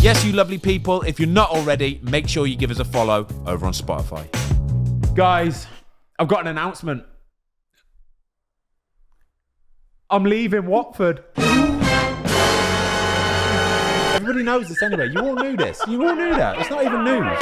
Yes, you lovely people, if you're not already, make sure you give us a follow over on Spotify. Guys, I've got an announcement. I'm leaving Watford. Everybody knows this anyway. You all knew this. You all knew that. It's not even news.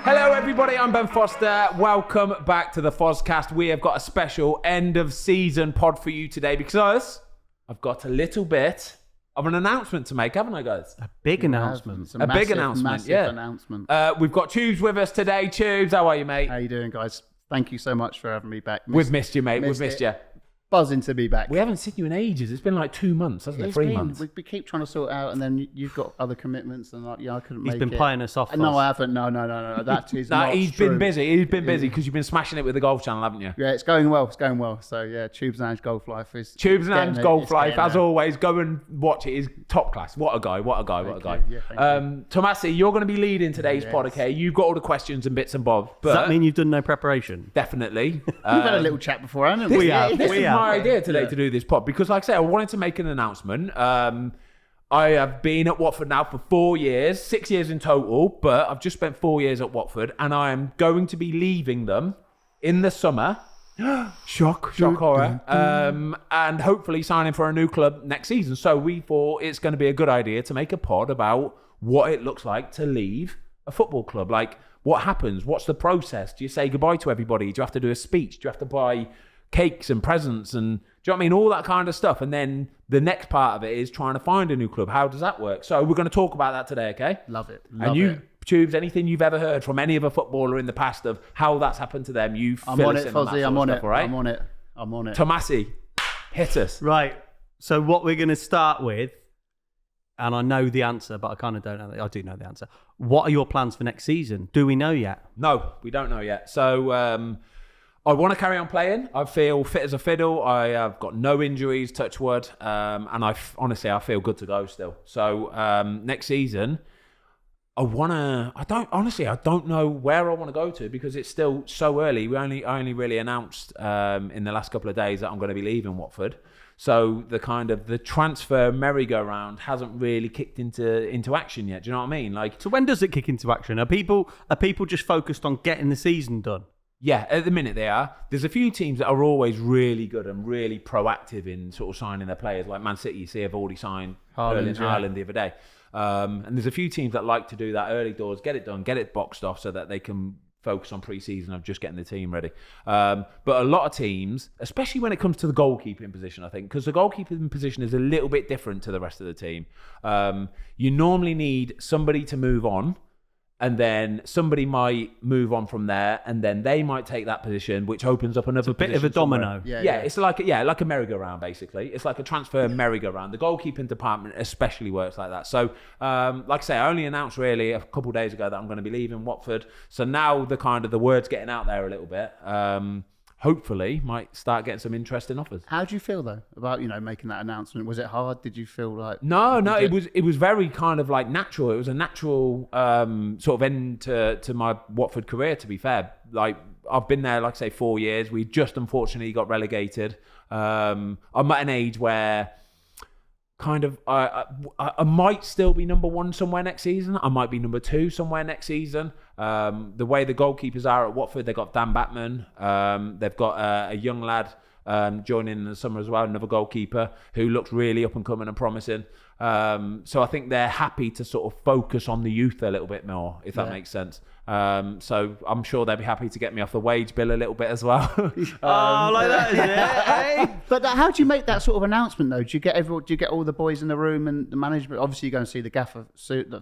Hello everybody, I'm Ben Foster. Welcome back to the Fozcast. We have got a special end of season pod for you today because I've got a little bit of an announcement to make, haven't I, guys? A big announcement. A big announcement, yeah. Announcement. We've got Tubes with us today. Tubes, how are you, mate? How you doing, guys? Thank you so much for having me back. We've missed you, mate. We've missed you. Buzzing to be back. We haven't seen you in ages. It's been like 2 months, hasn't it? 3 months. We keep trying to sort it out, and then you've got other commitments, and I couldn't make it. He's been playing us off. No, I haven't. No. That is not he's true. been busy. He's been busy because you've been smashing it with the golf channel, haven't you? Yeah, it's going well. It's going well. So yeah, Tubes and Ange Golf Life is Tubes and Ange Golf Life, as there. always. Go and watch it. He's top class. What a guy. What a guy. What a guy. Yeah, thank you. Tomasi, you're going to be leading today's pod, okay? You've got all the questions and bits and bobs. But Does that mean you've done no preparation? definitely. We've had a little chat before, haven't we? This We is have. my idea today to do this pod because, like I said, I wanted to make an announcement. I have been at Watford now for 4 years, 6 years in total, but I've just spent 4 years at Watford, and I am going to be leaving them in the summer. Shock horror. And hopefully signing for a new club next season. So we thought it's going to be a good idea to make a pod about what it looks like to leave a football club. Like, what happens? What's the process? Do you say goodbye to everybody? Do you have to do a speech? Do you have to buy cakes and presents and do you know what I mean? All that kind of stuff. And then the next part of it is trying to find a new club. How does that work? So we're going to talk about that today, okay? Love it. And you, Tubes, anything you've ever heard from any other footballer in the past of how that's happened to them, you I'm fill on us it, in on that Fozzy. sort I'm of on stuff, it. all right? I'm on it. Tomasi, hit us. Right. So what we're going to start with, and I know the answer, but I kind of don't know. I do know the answer. What are your plans for next season? Do we know yet? No, we don't know yet. So I want to carry on playing. I feel fit as a fiddle. I have got no injuries, touch wood, and honestly, I feel good to go still. So next season, I don't know where I want to go to because it's still so early. I only really announced in the last couple of days that I'm going to be leaving Watford. So the transfer merry-go-round hasn't really kicked into action yet. Do you know what I mean? Like, So when does it kick into action? Are people just focused on getting the season done? yeah, at the minute they are. There's a few teams that are always really good and really proactive in sort of signing their players. Like Man City, you see, have already signed Erling Haaland the other day. And there's a few teams that like to do that early doors, get it done, get it boxed off so that they can focus on pre-season of just getting the team ready. But a lot of teams, especially when it comes to the goalkeeping position, I think, because the goalkeeping position is a little bit different to the rest of the team. You normally need somebody to move on, and then somebody might move on from there, and then they might take that position, which opens up another Bit position of a domino. somewhere. Yeah, it's like a merry-go-round, basically. It's like a transfer merry-go-round. The goalkeeping department especially works like that. So, like I say, I only announced really a couple of days ago that I'm going to be leaving Watford. So now the word's getting out there a little bit. Hopefully, might start getting some interesting offers. How do you feel though about making that announcement? Was it hard? Did you feel like No, it was very kind of like natural. It was a natural sort of end to my Watford career, to be fair. Like, I've been there, like I say, 4 years. We just unfortunately got relegated. I'm at an age where kind of I might still be number one somewhere next season. I might be number two somewhere next season. The way the goalkeepers are at Watford, they've got Dan Batman. They've got a young lad joining in the summer as well, another goalkeeper who looks really up and coming and promising. So I think they're happy to sort of focus on the youth a little bit more, if that makes sense. So I'm sure they'll be happy to get me off the wage bill a little bit as well. Like that, is it? Hey? But how do you make that sort of announcement though? Do you get all the boys in the room and the management? Obviously, you go and see the gaffer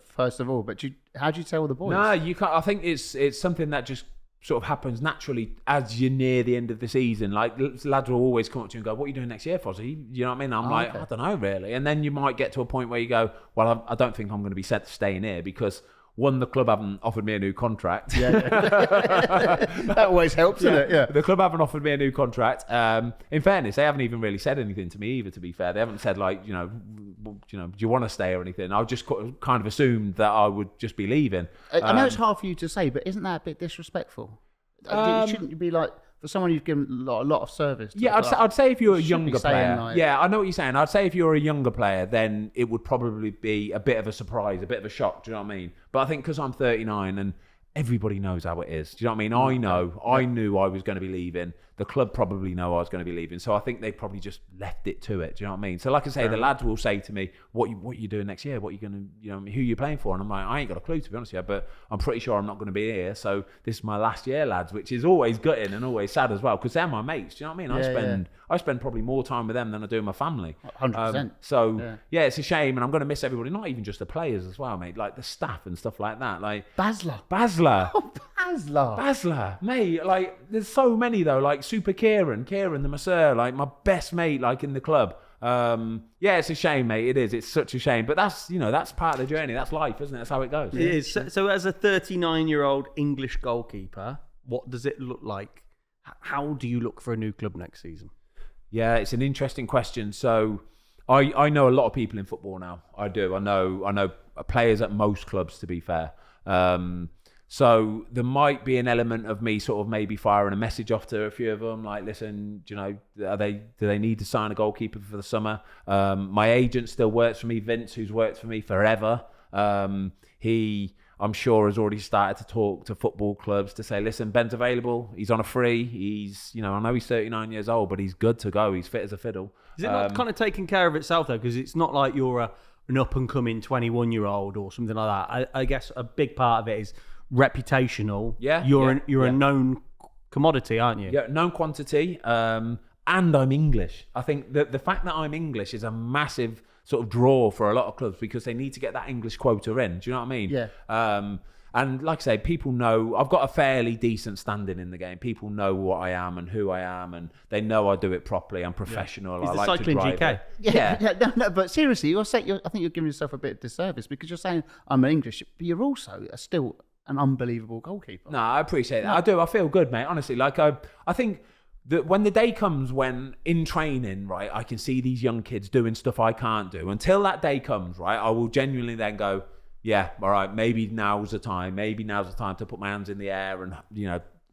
first of all. But how do you tell the boys? No, you can't. I think it's something that just sort of happens naturally as you're near the end of the season. Like, lads will always come up to you and go, "What are you doing next year, Fozzy?" You know what I mean? I'm like, okay. I don't know really. And then you might get to a point where you go, "Well, I don't think I'm going to be set to staying here because." One, the club haven't offered me a new contract. That always helps, doesn't it? Yeah. The club haven't offered me a new contract. In fairness, they haven't even really said anything to me either, to be fair. They haven't said, like, do you want to stay or anything? I've just kind of assumed that I would just be leaving. I know it's hard for you to say, but isn't that a bit disrespectful? Shouldn't you be like, for someone you've given a lot of service to. Yeah, I'd say if you're a you should be younger saying, player. like- Yeah, I know what you're saying. I'd say if you're a younger player, then it would probably be a bit of a surprise, a bit of a shock. Do you know what I mean? But I think because I'm 39 and everybody knows how it is. Do you know what I mean? I knew I was going to be leaving. The club probably know I was going to be leaving. So I think they probably just left it to it. Do you know what I mean? So like I say, the lads will say to me, what you doing next year? What you going to, who you playing for? And I'm like, I ain't got a clue, to be honest with you, but I'm pretty sure I'm not going to be here. So this is my last year, lads, which is always gutting and always sad as well, because they're my mates. Do you know what I mean? I spend probably more time with them than I do with my family. 100%. So it's a shame, and I'm going to miss everybody. Not even just the players as well, mate. Like the staff and stuff like that. Like Basler. Oh, Basler. Basler, mate. Like there's so many though. Like Super Kieran the masseur, like my best mate, like in the club. It's a shame, mate. It is. It's such a shame. But that's part of the journey. That's life, isn't it? That's how it goes. It is. So as a 39-year-old English goalkeeper, what does it look like? How do you look for a new club next season? Yeah, it's an interesting question. So I know a lot of people in football now. I do. I know players at most clubs, to be fair. So there might be an element of me sort of maybe firing a message off to a few of them, like, listen, do they need to sign a goalkeeper for the summer? My agent still works for me, Vince, who's worked for me forever. I'm sure has already started to talk to football clubs to say, listen, Ben's available. He's on a free. He's, I know he's 39 years old, but he's good to go. He's fit as a fiddle. Is it not kind of taking care of itself though? Because it's not like you're an up-and-coming 21-year-old or something like that. I guess a big part of it is reputational. You're a known commodity, aren't you? Yeah, known quantity. And I'm English. I think that the fact that I'm English is a massive sort of draw for a lot of clubs because they need to get that English quota in. Do you know what I mean? Yeah. And like I say, people know I've got a fairly decent standing in the game. People know what I am and who I am, and they know I do it properly. I'm professional. He's I the like cycling to drive GK. it. No, but seriously, I think you're giving yourself a bit of disservice because you're saying I'm an English, but you're also still an unbelievable goalkeeper. No, I appreciate that. I do. I feel good, mate. Honestly, like I think that when the day comes when in training, right, I can see these young kids doing stuff I can't do. Until that day comes, right, I will genuinely then go, yeah, all right, maybe now's the time. Maybe now's the time to put my hands in the air and,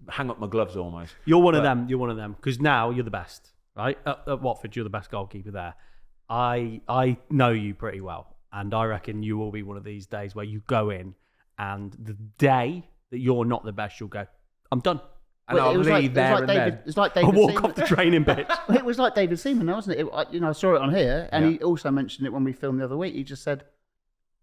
hang up my gloves almost. You're one of them. You're one of them. Because now you're the best, right? At Watford, you're the best goalkeeper there. I know you pretty well. And I reckon you will be one of these days where you go in and the day that you're not the best, you'll go, I'm done. And I'll leave there and then. It's like David I'll walk Seaman. off the training pitch. It was like David Seaman, wasn't it? I saw it on here, and he also mentioned it when we filmed the other week. He just said,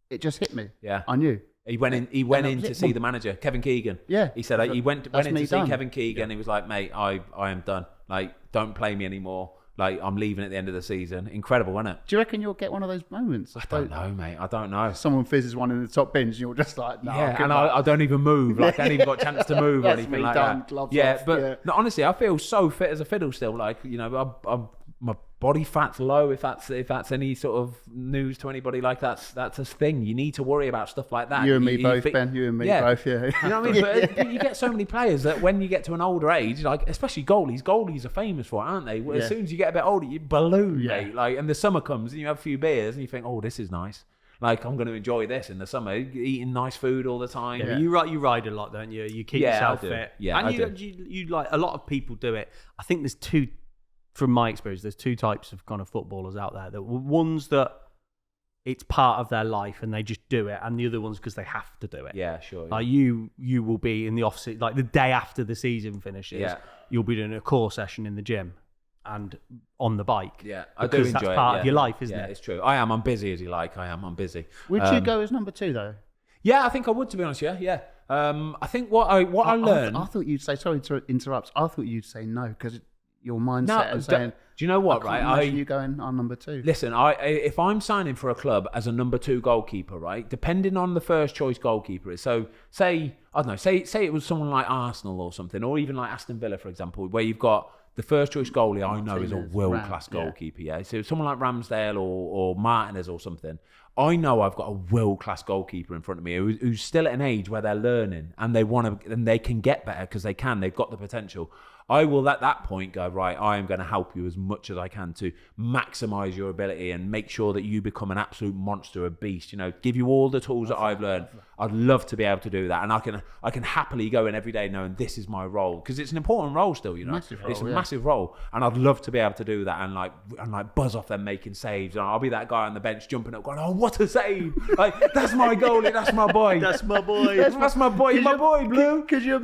it just hit me. Yeah. I knew. He went in to see the manager, Kevin Keegan. Yeah. He said he went in to see done. Kevin Keegan. He was like, mate, I am done. Like, don't play me anymore. Like, I'm leaving at the end of the season. Incredible, isn't it? Do you reckon you'll get one of those moments? I don't know, mate. I don't know. Someone fizzes one in the top bins, and you're just like, no. Yeah, and I don't even move. Like, I haven't even got a chance to move or That's anything me like done, that. gloves Yeah, off, but yeah. No, honestly, I feel so fit as a fiddle still. Like, I'm my body fat's low. If that's any sort of news to anybody, like that's a thing. You need to worry about stuff like that. You and me both, Ben. You and me both, yeah. You know what I mean? But you get so many players that when you get to an older age, like especially goalies are famous for it, aren't they? As soon as you get a bit older, you balloon, mate. Like, and the summer comes and you have a few beers and you think, oh, this is nice. Like, I'm going to enjoy this in the summer, eating nice food all the time. Yeah. You ride a lot, don't you? You keep yourself fit. Yeah, and I you like a lot of people do it. I think there's two. From my experience, there's two types of kind of footballers out there. The ones that it's part of their life and they just do it, and the other ones because they have to do it. Yeah, sure. Like you will be in the off season, like the day after the season finishes. Yeah. You'll be doing a core session in the gym and on the bike. Yeah, I do because enjoy that's part it. of your life, isn't yeah, it? it's true. I am. I'm busy as you like. I'm busy. Would you go as number 2 though? Yeah, I think I would, to be honest. Yeah. I think what I learned. I thought you'd say. Sorry to interrupt. I thought you'd say no because your mindset of saying. Do you know what? Right, you going on number 2. Listen, if I'm signing for a club as a number 2 goalkeeper, right, depending on the first choice goalkeeper is, so say I don't know, say it was someone like Arsenal or something, or even like Aston Villa, for example, where you've got the first choice goalie I know is a world class goalkeeper. Yeah, so someone like Ramsdale or Martinez or something. I know I've got a world class goalkeeper in front of me who's still at an age where they're learning and they want to, and they can get better because they can. They've got the potential. I will at that point go, right, I am going to help you as much as I can to maximise your ability and make sure that you become an absolute monster, a beast, you know, give you all the tools that I've learned. I'd love to be able to do that. And I can happily go in every day knowing this is my role, because it's an important role still, you know. It's a massive role. And I'd love to be able to do that and like buzz off them making saves. And I'll be that guy on the bench jumping up going, oh, what a save. Like, that's my goalie, that's my boy. That's my boy. That's my boy, my boy, Blue. Could you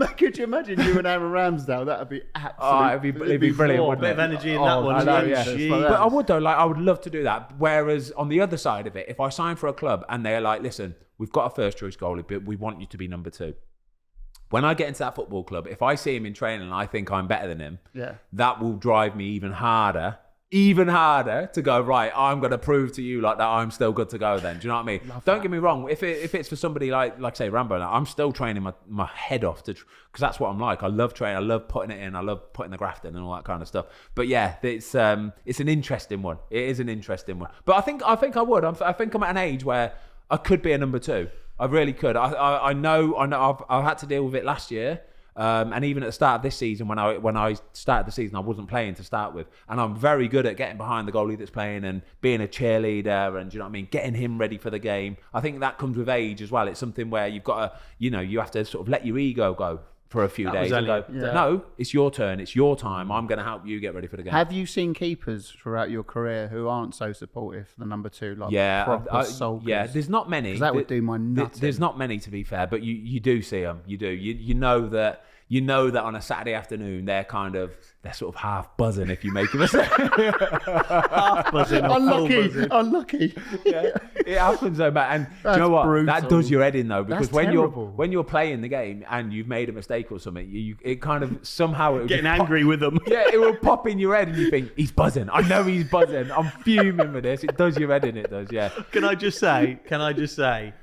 imagine you and Aaron Ramsdale? That would be absolutely it'd be brilliant, wouldn't bit it? of energy in that one. I know, yeah. Jeez. But I would though, like I would love to do that. Whereas on the other side of it, if I sign for a club and they're like, listen, we've got a first choice goalie, but we want you to be number 2. When I get into that football club, if I see him in training and I think I'm better than him, that will drive me even harder to go, right, I'm going to prove to you like that I'm still good to go then. Do you know what I mean? Don't get me wrong. If it's for somebody like say Rambo, I'm still training my head off because that's what I'm like. I love training. I love putting it in. I love putting the graft in and all that kind of stuff. But yeah, it's an interesting one. It is an interesting one. But I think I would. I think I'm at an age where I could be a number 2. I really could. I know I've had to deal with it last year. And even at the start of this season, when I started the season, I wasn't playing to start with, and I'm very good at getting behind the goalie that's playing and being a cheerleader, and do you know what I mean, getting him ready for the game. I think that comes with age as well. It's something where you've got to, you have to sort of let your ego go for a few days and go, no, it's your turn, it's your time. I'm going to help you get ready for the game. Have you seen keepers throughout your career who aren't so supportive for the number 2, like proper sulkers? Yeah, there's not many. Because that would do my nuts. There's not many, to be fair, but you do see them. You do. You know that. You know that on a Saturday afternoon they're sort of half buzzing if you make a mistake. Half buzzing, unlucky. Yeah, it happens though, Matt. And do you know what? Brutal. That does your head in though, because That's when you're playing the game and you've made a mistake or something, it kind of somehow it getting angry with them. Yeah, it will pop in your head and you think he's buzzing. I know he's buzzing. I'm fuming with this. It does your head in. It does. Yeah. Can I just say?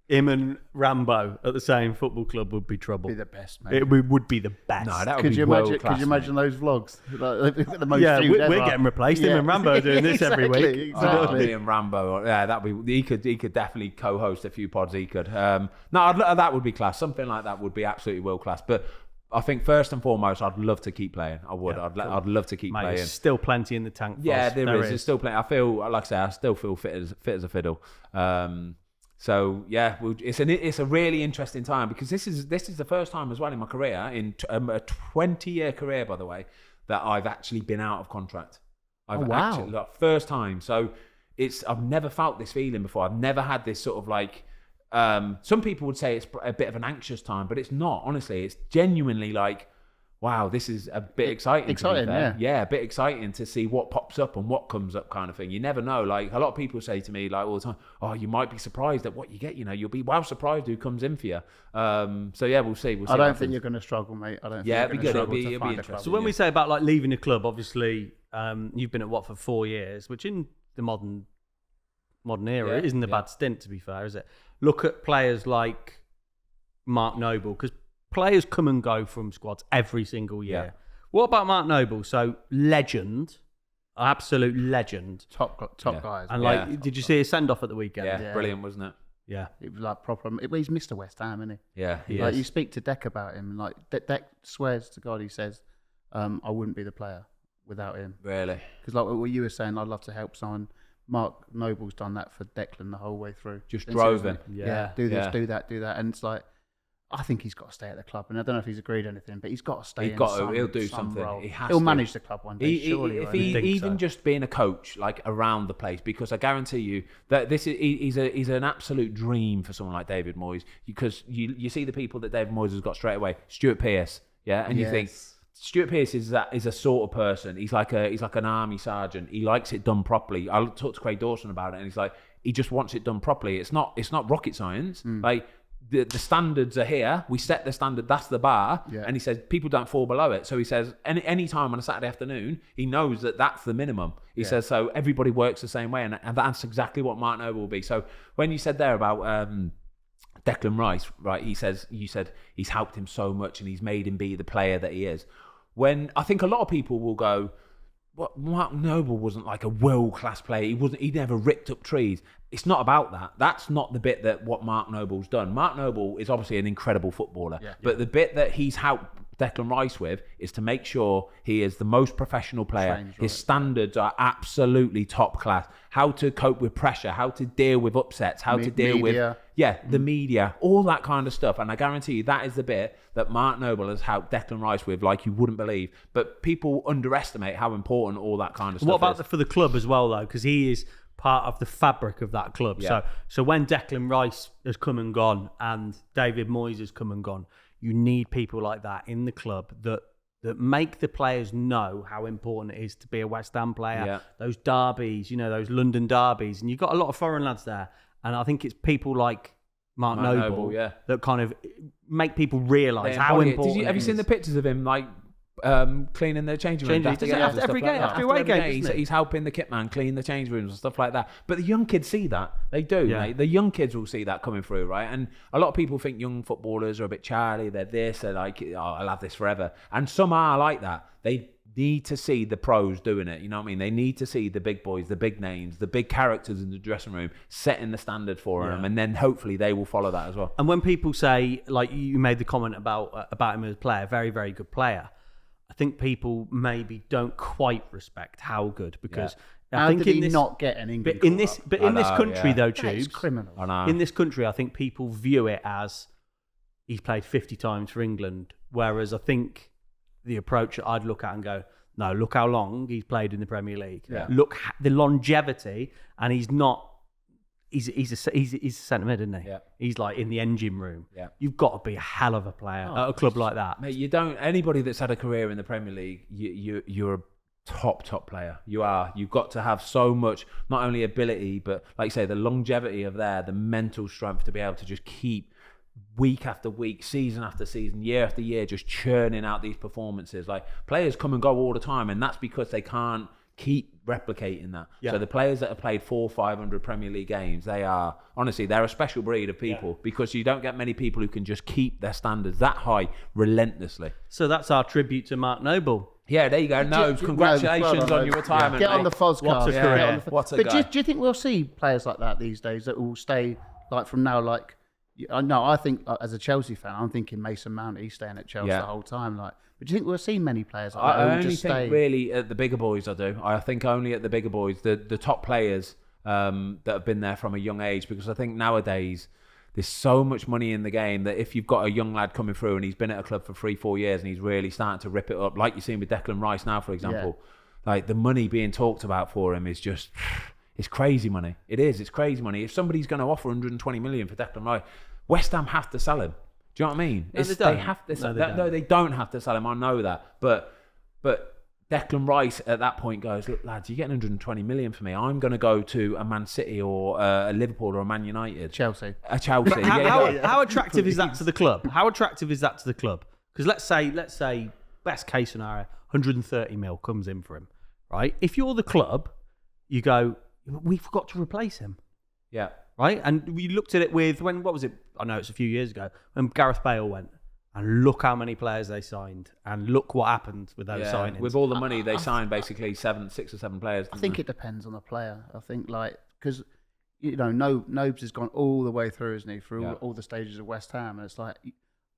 Him and Rambo at the same football club would be trouble. Be the best, mate. It would be the best. No, that would be world class. Could you imagine those vlogs? Like, the most we're getting replaced. Him and Rambo are doing this every week. Exactly. Me and Rambo. Yeah, he could definitely co-host a few pods. He could. That would be class. Something like that would be absolutely world class. But I think first and foremost, I'd love to keep playing. I would. Yeah, I'd love to keep playing. There's still plenty in the tank. Yeah, there is. There's still plenty. I feel, like I say, I still feel fit as a fiddle. So yeah, it's a really interesting time, because this is the first time as well in my career, in a 20-year career, by the way, that I've actually been out of contract. First time. So I've never felt this feeling before. I've never had this sort of like. Some people would say it's a bit of an anxious time, but it's not. Honestly, it's genuinely like, wow, this is a bit exciting. Yeah, a bit exciting to see what pops up and what comes up, kind of thing. You never know. Like, a lot of people say to me, like, all the time, oh, you might be surprised at what you get. You know, you'll be well surprised who comes in for you. So yeah, we'll see. I don't think you're going to struggle, mate. I don't. Yeah, think it'd be good. It'll be interesting. So when we say about like leaving a club, obviously, you've been at Watford for 4 years, which in the modern era isn't a bad stint, to be fair, is it? Look at players like Mark Noble, because players come and go from squads every single year. Yeah. What about Mark Noble? So legend, absolute legend, top guys. And did you see his send off at the weekend? Yeah, brilliant, wasn't it? Yeah, it was like proper. He's Mr. West Ham, isn't he? Yeah, he like is. You speak to Deck about him, and like Deck swears to God, he says, "I wouldn't be the player without him." Really? Because like what you were saying, I'd love to help someone. Mark Noble's done that for Declan the whole way through. Just drove him. Yeah. Do this, do that, and it's like, I think he's got to stay at the club, and I don't know if he's agreed to anything, but he's got to stay. He'll do something. Role. He'll manage the club one day. Surely, if he even just being a coach, like around the place, because I guarantee you that he's an absolute dream for someone like David Moyes. Because you see the people that David Moyes has got straight away. Stuart Pearce, and you think Stuart Pearce is a sort of person. He's like an army sergeant. He likes it done properly. I talked to Craig Dawson about it, and he's like, he just wants it done properly. It's not rocket science. Like. The standards are here. We set the standard. That's the bar. Yeah. And he says people don't fall below it. So he says any time on a Saturday afternoon, he knows that that's the minimum. He says so everybody works the same way, and that's exactly what Mark Noble will be. So when you said there about Declan Rice, right? You said he's helped him so much and he's made him be the player that he is. When I think a lot of people will go, well, Mark Noble wasn't like a world-class player. He never ripped up trees. It's not about that. That's not the bit that what Mark Noble's done. Mark Noble is obviously an incredible footballer, but the bit that he's helped Declan Rice with is to make sure he is the most professional player. Trains His right. standards are absolutely top class. How to cope with pressure, how to deal with upsets, how to deal media. with the media, all that kind of stuff. And I guarantee you that is the bit that Mark Noble has helped Declan Rice with like you wouldn't believe. But people underestimate how important all that kind of stuff What about is. for the club as well, though? Because he is part of the fabric of that club. Yeah. So when Declan Rice has come and gone and David Moyes has come and gone, you need people like that in the club that make the players know how important it is to be a West Ham player. Yeah. Those derbies, those London derbies. And you've got a lot of foreign lads there. And I think it's people like Mark Noble that kind of make people realise how important Have you seen the pictures of him like cleaning the changing rooms After every game, after away games, he's helping the kit man clean the change rooms and stuff like that. But the young kids see that. They do. Yeah. Mate. The young kids will see that coming through, right? And a lot of people think young footballers are a bit Charlie. They're this. They're like, oh, I'll have this forever. And some are like that. They need to see the pros doing it. You know what I mean? They need to see the big boys, the big names, the big characters in the dressing room setting the standard for them, and then hopefully they will follow that as well. And when people say, like you made the comment about him as a player, very, very good player, I think people maybe don't quite respect how good, because I How think did in he this, not get an England in this country though, That's Tubes, criminal. I know. in this country, I think people view it as he's played 50 times for England, whereas I think the approach that I'd look at and go, no, look how long he's played in the Premier League. Yeah. Look the longevity, and he's not. He's a centre mid, isn't he? Yeah. He's like in the engine room. Yeah. You've got to be a hell of a player at a club like that. Mate, you don't. Anybody that's had a career in the Premier League, you're a top player. You are. You've got to have so much, not only ability, but like you say, the longevity of the mental strength to be able to just keep week after week, season after season, year after year, just churning out these performances. Like players come and go all the time, and that's because they can't keep replicating that. Yeah. So the players that have played 400-500 Premier League games, they're a special breed of people, because you don't get many people who can just keep their standards that high relentlessly. So that's our tribute to Mark Noble. Yeah, there you go. No, congratulations on your retirement. Get on the mate. Fozcast. What a Yeah. career. Get on the What a but guy. do you think we'll see players like that these days that will stay like from now? Like, no, I think as a Chelsea fan, I'm thinking Mason Mount. He's staying at Chelsea the whole time. Like, but do you think we'll see many players like that I who will only just think stay? really at the bigger boys. I do. I think only at the bigger boys, the top players that have been there from a young age. Because I think nowadays there's so much money in the game that if you've got a young lad coming through and he's been at a club for 3-4 years and he's really starting to rip it up, like you're seeing with Declan Rice now, for example, like the money being talked about for him is just, it's crazy money. It is. It's crazy money. If somebody's going to offer 120 million for Declan Rice, West Ham have to sell him. Do you know what I mean? No, they don't. They have to sell. No, they don't. No, they don't have to sell him. I know that, but Declan Rice at that point goes, look, lads, you're getting 120 million for me. I'm going to go to a Man City or a Liverpool or a Man United. Chelsea. A Chelsea. How attractive is that to the club? How attractive is that to the club? Because let's say best case scenario, 130 mil comes in for him, right? If you're the club, you go, we've got to replace him. Yeah. Right? And we looked at it with, what was it? I know it's a few years ago, when Gareth Bale went. And look how many players they signed. And look what happened with those signings. With all the money they signed, basically 6 or 7 players. I think it depends on the player. I think because Nobes has gone all the way through, isn't he? Through all the stages of West Ham, and it's like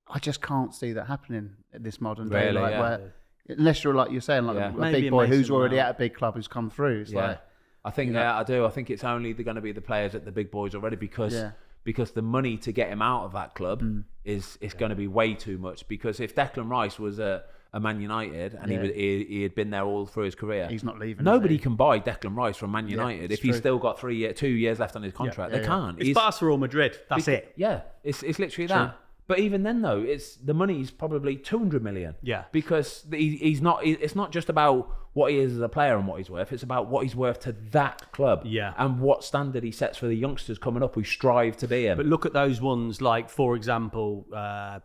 I just can't see that happening at this modern day. Really, where, unless you're like you're saying, a Maybe big boy Mason who's already Mount. at a big club who's come through. It's like I think I do. I think it's only going to be the players at the big boys already because the money to get him out of that club is going to be way too much. Because if Declan Rice was a Man United and he had been there all through his career, he's not leaving. Nobody can buy Declan Rice from Man United if he's true. still got 2 years left on his contract. They can't. It's Barca or Madrid. That's it. Yeah, it's literally that. But even then, though, the money's probably 200 million. Yeah. Because he's not. It's not just about what he is as a player and what he's worth. It's about what he's worth to that club. Yeah. And what standard he sets for the youngsters coming up who strive to be him. But look at those ones, like, for example,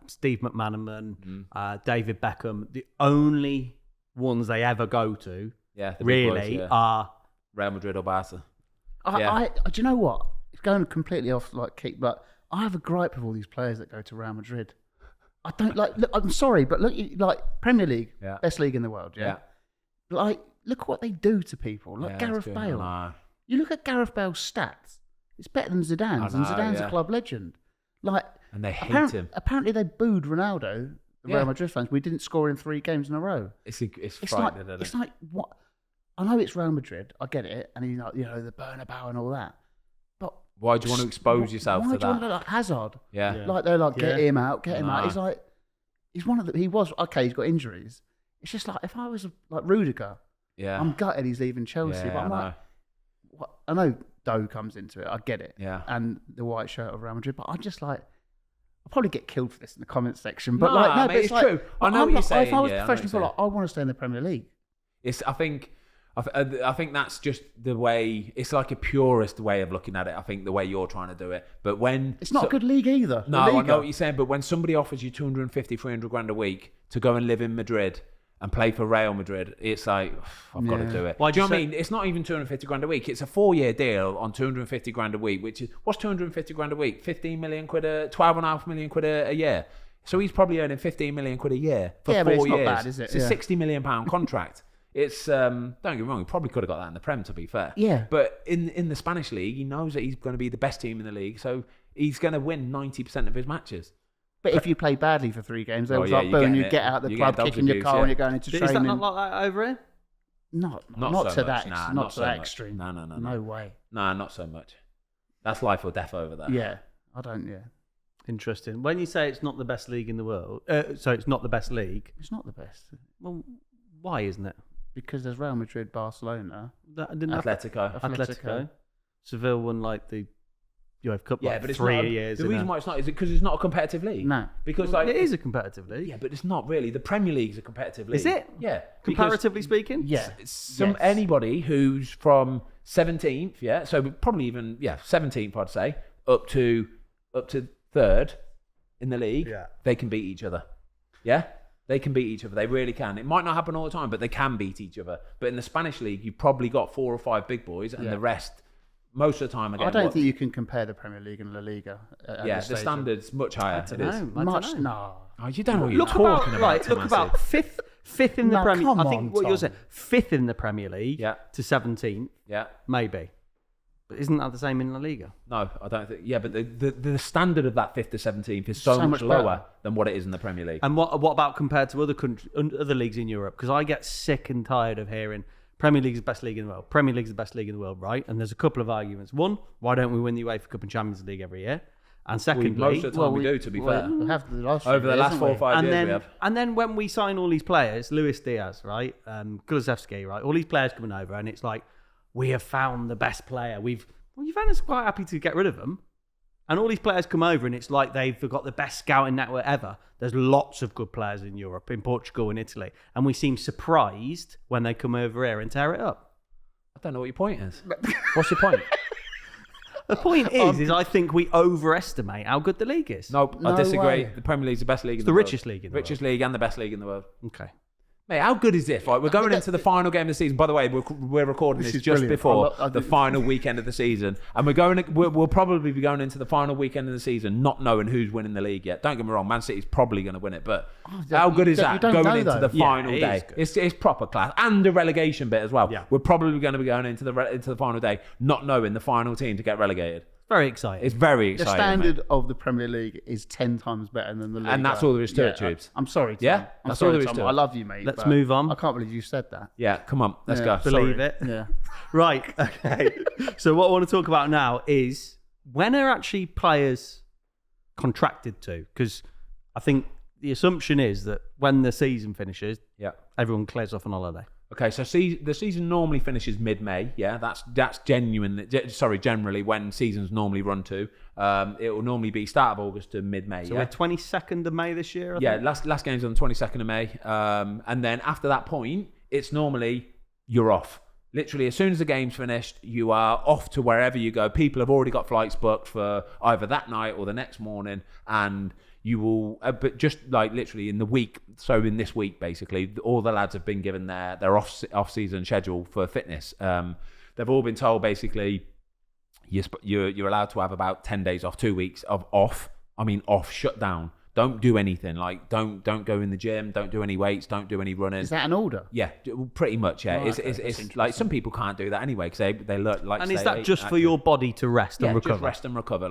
Steve McManaman, David Beckham. The only ones they ever go to, the big really, boys, are Real Madrid or Barca. Do you know what? It's going completely off but I have a gripe with all these players that go to Real Madrid. I don't like. Look, I'm sorry, but look, like Premier League, best league in the world. Yeah. Like, look what they do to people. Like Gareth Bale. You look at Gareth Bale's stats. It's better than Zidane's, and Zidane's a club legend. Like, and they hate him. Apparently, they booed Ronaldo the Real Madrid fans. We didn't score in 3 games in a row. It's frightening, isn't it? It's like what? I know it's Real Madrid. I get it, and the Bernabeu and all that. But why do you want to expose yourself to that? Why do you want to look like Hazard? Yeah. Like they're like, get him out. He's like, he's one of the. He was okay. He's got injuries. It's just like if I was like Rudiger. Yeah. I'm gutted he's leaving Chelsea, but I'm like, what? I know Doe comes into it. I get it. Yeah. And the white shirt of Real Madrid, but I'm just like. I'll probably get killed for this in the comments section, but mate, it's true. I know what you're saying. If I was professional footballer, I want to stay in the Premier League. I think that's just the way. It's like a purist way of looking at it. I think the way you're trying to do it, but when it's not a good league either. No, I know what you're saying. But when somebody offers you 250, 300 grand a week to go and live in Madrid and play for Real Madrid, it's like I've got to do it. Why do you know what I mean? It's not even 250 grand a week. It's a 4-year deal on 250 grand a week, which is what's 250 grand a week? 15 million quid, 12.5 million quid a year. So he's probably earning 15 million quid a year for 4 years. Not bad, is it? It's a 60 million pound contract. It's don't get me wrong, he probably could have got that in the Prem, to be fair. Yeah. But in the Spanish league, he knows that he's going to be the best team in the league, so he's going to win 90% of his matches. But if you play badly for 3 games, they'll start booing you, get out of the club, kicking your car when you're going into training. Is that not like that over here? Not so to much. that, not to that extreme. No way. Nah, not so much. That's life or death over there. Yeah, I don't. Yeah. Interesting. When you say it's not the best league in the world, so it's not the best league. It's not the best. Well, why isn't it? Because there's Real Madrid, Barcelona, Atletico. Seville won like the UEFA Cup but it's 3 not, years. The reason why it's not is because it's not a competitive league. No, because it is a competitive league. Yeah, but it's not really. The Premier League's a competitive league. Is it? Yeah, comparatively speaking. Yeah. Anybody who's from 17th, so probably even 17th, I'd say, up to 3rd in the league, they can beat each other. Yeah. They can beat each other. They really can. It might not happen all the time, but they can beat each other. But in the Spanish league, you've probably got 4 or 5 big boys, and the rest, most of the time, again. I don't think you can compare the Premier League and La Liga. The standard's much higher. I don't know. No. Oh, you don't know what you're talking about. Look about fifth in the Premier League. I think what you're saying, 5th in the Premier League to 17th. Yeah. Maybe. But isn't that the same in La Liga? No, I don't think. Yeah, but the standard of that 5th to 17th is so much lower than what it is in the Premier League. And what about compared to other countries, other leagues in Europe? Because I get sick and tired of hearing Premier League's the best league in the world. Premier League's the best league in the world, right? And there's a couple of arguments. One, why don't we win the UEFA Cup and Champions League every year? And secondly, most of the time we do, to be fair. We have the last over the last 4 or 5 years we have. And then when we sign all these players, Luis Diaz, right? Kulusevski, right? All these players coming over, and it's like, we have found the best player. Juventus are quite happy to get rid of them. And all these players come over, and it's like they've got the best scouting network ever. There's lots of good players in Europe, in Portugal and Italy. And we seem surprised when they come over here and tear it up. I don't know what your point is. What's your point? The point is I think we overestimate how good the league is. Nope, I disagree. The Premier League's the best league in the world. Richest league in the world. Richest league and the best league in the world. Okay. Mate, how good is this? Right, we're going into the final game of the season. By the way, we're recording this just brilliant. before the final weekend of the season, and we'll probably be going into the final weekend of the season not knowing who's winning the league yet. Don't get me wrong, Man City's probably going to win it, but how good is that going into the final day? It's proper class, and the relegation bit as well. Yeah. We're probably going to be going into the final day not knowing the final team to get relegated. Very exciting. It's very exciting. The standard of the Premier League is 10 times better than the league. And that's all there is to it, Tubes. I'm sorry, Tom. Yeah? That's all there is to it. I love you, mate. Let's move on. I can't believe you said that. Yeah, come on. Let's go. Believe it. Yeah. Right. Okay. So what I want to talk about now is when are actually players contracted to? Because I think the assumption is that when the season finishes, everyone clears off on holiday. Okay, so the season normally finishes mid-May. Yeah, that's generally when seasons normally run to. It will normally be start of August to mid-May. So we're 22nd of May this year, I think? Last game's on the 22nd of May. And then after that point, it's normally you're off. Literally, as soon as the game's finished, you are off to wherever you go. People have already got flights booked for either that night or the next morning, and you will, but just like literally in the week, so in this week, basically, all the lads have been given their off-season schedule for fitness. They've all been told, basically, you're allowed to have about 10 days off, 2 weeks of off. I mean, off, shut down. Don't do anything. Like, don't go in the gym. Don't do any weights. Don't do any running. Is that an order? Yeah, pretty much. Yeah, Right, it's like some people can't do that anyway because they look like. And is that just for your body to rest and recover? Just rest and recover,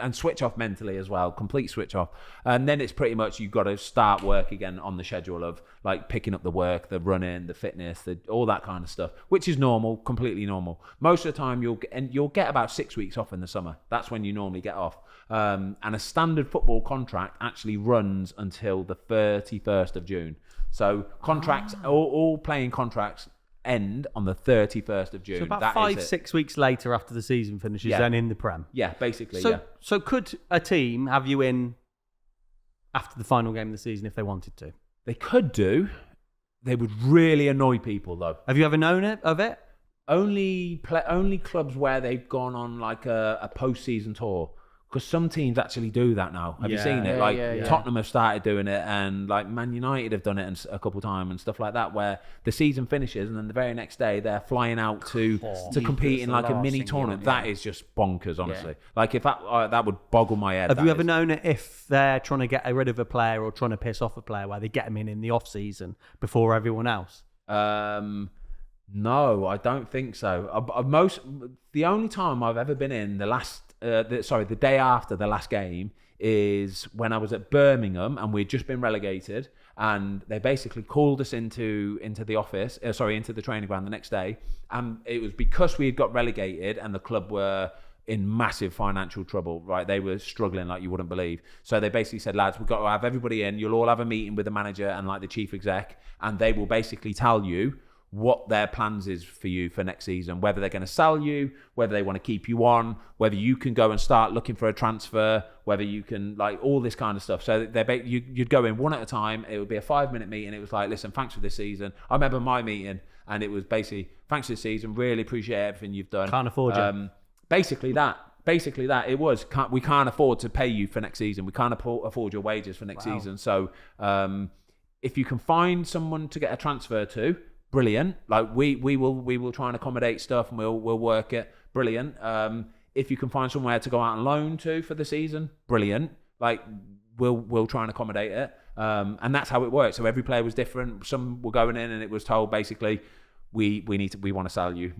and switch off mentally as well. Complete switch off, and then it's pretty much you've got to start work again on the schedule of like picking up the work, the running, the fitness, all that kind of stuff, which is normal, completely normal. Most of the time you'll get about 6 weeks off in the summer. That's when you normally get off. And a standard football contract actually runs until the 31st of June. So contracts, all playing contracts end on the 31st of June. So about 5-6 weeks later after the season finishes, then in the Prem. Yeah, basically, So could a team have you in after the final game of the season if they wanted to? They could do. They would really annoy people, though. Have you ever known of it? Only clubs where they've gone on like a post-season tour. Because some teams actually do that now. Have you seen it? Tottenham have started doing it, and like Man United have done it a couple of times and stuff like that, where the season finishes and then the very next day they're flying out to compete in like a mini tournament. That is just bonkers, honestly. Like if that would boggle my head. Have you ever known it if they're trying to get rid of a player or trying to piss off a player, where they get them in the off season before everyone else? No, I don't think so. The only time I've ever been in the day after the last game is when I was at Birmingham and we'd just been relegated, and they basically called us into the office, into the training ground the next day, and it was because we had got relegated and the club were in massive financial trouble, right? They were struggling like you wouldn't believe. So they basically said, lads, we've got to have everybody in. You'll all have a meeting with the manager and like the chief exec, and they will basically tell you what their plans is for you for next season, whether they're going to sell you, whether they want to keep you on, whether you can go and start looking for a transfer, whether you can, like, all this kind of stuff. So you'd go in one at a time. It would be a 5-minute meeting. It was like, listen, thanks for this season. I remember my meeting, and it was basically, thanks for this season. Really appreciate everything you've done. Can't afford you. Basically that. It was, we can't afford to pay you for next season. We can't afford your wages for next season. So if you can find someone to get a transfer to, brilliant. Like we will try and accommodate stuff, and we'll work it. Brilliant. If you can find somewhere to go out on loan to for the season, brilliant. Like we'll try and accommodate it. And that's how it works. So every player was different. Some were going in and it was told basically we want to sell you.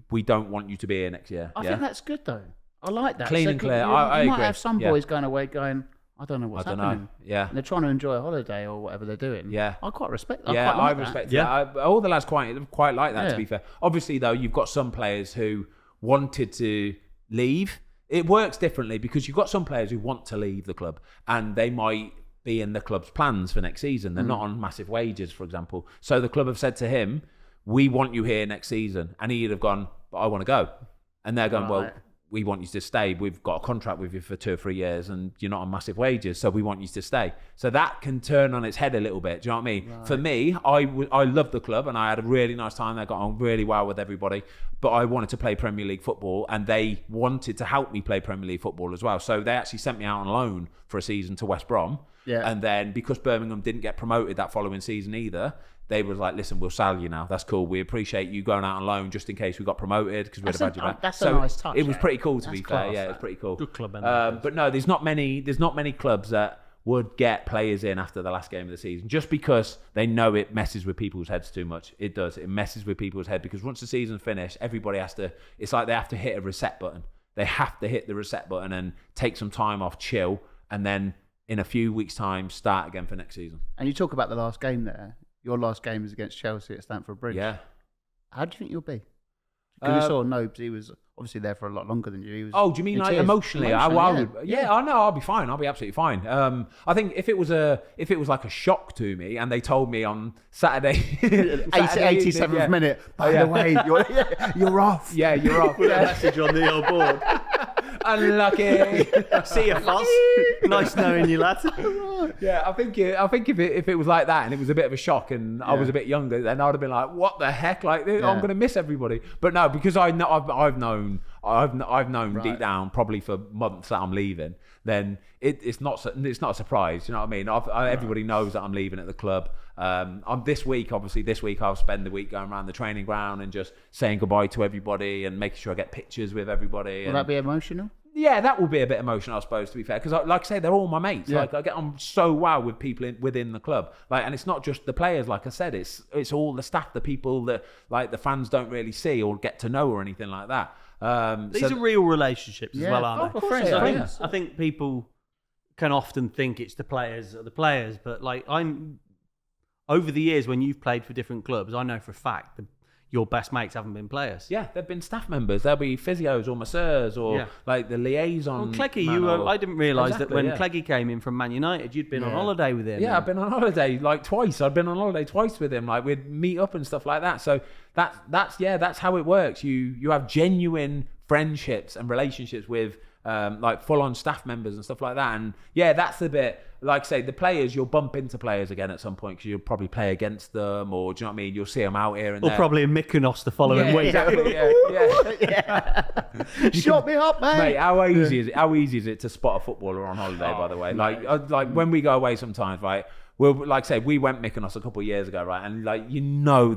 We don't want you to be here next year. I think that's good though. I like that. Clean and clear. You I might agree. have some boys going away going, I don't know what's happening. Yeah. And they're trying to enjoy a holiday or whatever they're doing. Yeah. I quite respect that. I respect that. All the lads quite like that, to be fair. Obviously, though, you've got some players who wanted to leave. It works differently because you've got some players who want to leave the club and they might be in the club's plans for next season. They're not on massive wages, for example. So the club have said to him, we want you here next season. And he'd have gone, but I want to go. And they're going, well, we want you to stay. We've got a contract with you for 2 or 3 years and you're not on massive wages, so we want you to stay. So that can turn on its head a little bit. Do you know what I mean? Right. For me, I loved the club and I had a really nice time. I got on really well with everybody, but I wanted to play Premier League football and they wanted to help me play Premier League football as well. So they actually sent me out on loan for a season to West Brom. Yeah. And then because Birmingham didn't get promoted that following season either, they was like, listen, we'll sell you now. That's cool. We appreciate you going out on loan just in case we got promoted because we'd have had you back. That's a nice touch. It was pretty cool to be fair. Yeah, it was pretty cool. Good club. But no, there's not many clubs that would get players in after the last game of the season just because they know it messes with people's heads too much. It does. It messes with people's head because once the season's finished, everybody has to. It's like they have to hit a reset button. They have to hit the reset button and take some time off, chill, and then in a few weeks' time start again for next season. And you talk about the last game there. Your last game is against Chelsea at Stamford Bridge. Yeah. How do you think you'll be? Because we saw Nobes, he was obviously there for a lot longer than you. He was do you mean like emotionally? I would. Yeah, I know. I'll be fine. I'll be absolutely fine. I think if it was like a shock to me, and they told me on Saturday, 87th minute. By the way, you're off. Yeah, you're off. Put a message on the old board. Unlucky. See you, Foz. Nice knowing you, lad. Yeah, I think if it was like that and it was a bit of a shock and I was a bit younger, then I'd have been like, what the heck? Like, I'm going to miss everybody. But no, because I've known deep down probably for months that I'm leaving. Then it's not a surprise. You know what I mean? Everybody knows that I'm leaving at the club. This week I'll spend the week going around the training ground and just saying goodbye to everybody and making sure I get pictures with everybody. Will that be emotional? Yeah, that will be a bit emotional, I suppose, to be fair, because like I say, they're all my mates. Yeah. Like I get on so well with people within the club. Like, and it's not just the players. Like I said, it's all the staff, the people that like the fans don't really see or get to know or anything like that. These are real relationships as well, aren't of they? course they are, I think people can often think it's the players, but like over the years when you've played for different clubs, I know for a fact that your best mates haven't been players. Yeah, they've been staff members. They'll be physios or masseurs or like the liaison. Well, Cleggy, I didn't realise that when Cleggy came in from Man United, you'd been on holiday with him. Yeah, I've been on holiday like twice. I've been on holiday twice with him. Like we'd meet up and stuff like that. So that's how it works. You have genuine friendships and relationships with like full-on staff members and stuff like that. And yeah, that's the bit. Like I say, the players, you'll bump into players again at some point because you'll probably play against them, or do you know what I mean? You'll see them out here and or there. probably in Mykonos the following week. Exactly, Shut me up, mate. Mate, how easy is it? How easy is it to spot a footballer on holiday? By the way, like when we go away sometimes, right? Well, like I say, we went Mykonos a couple of years ago, right? And like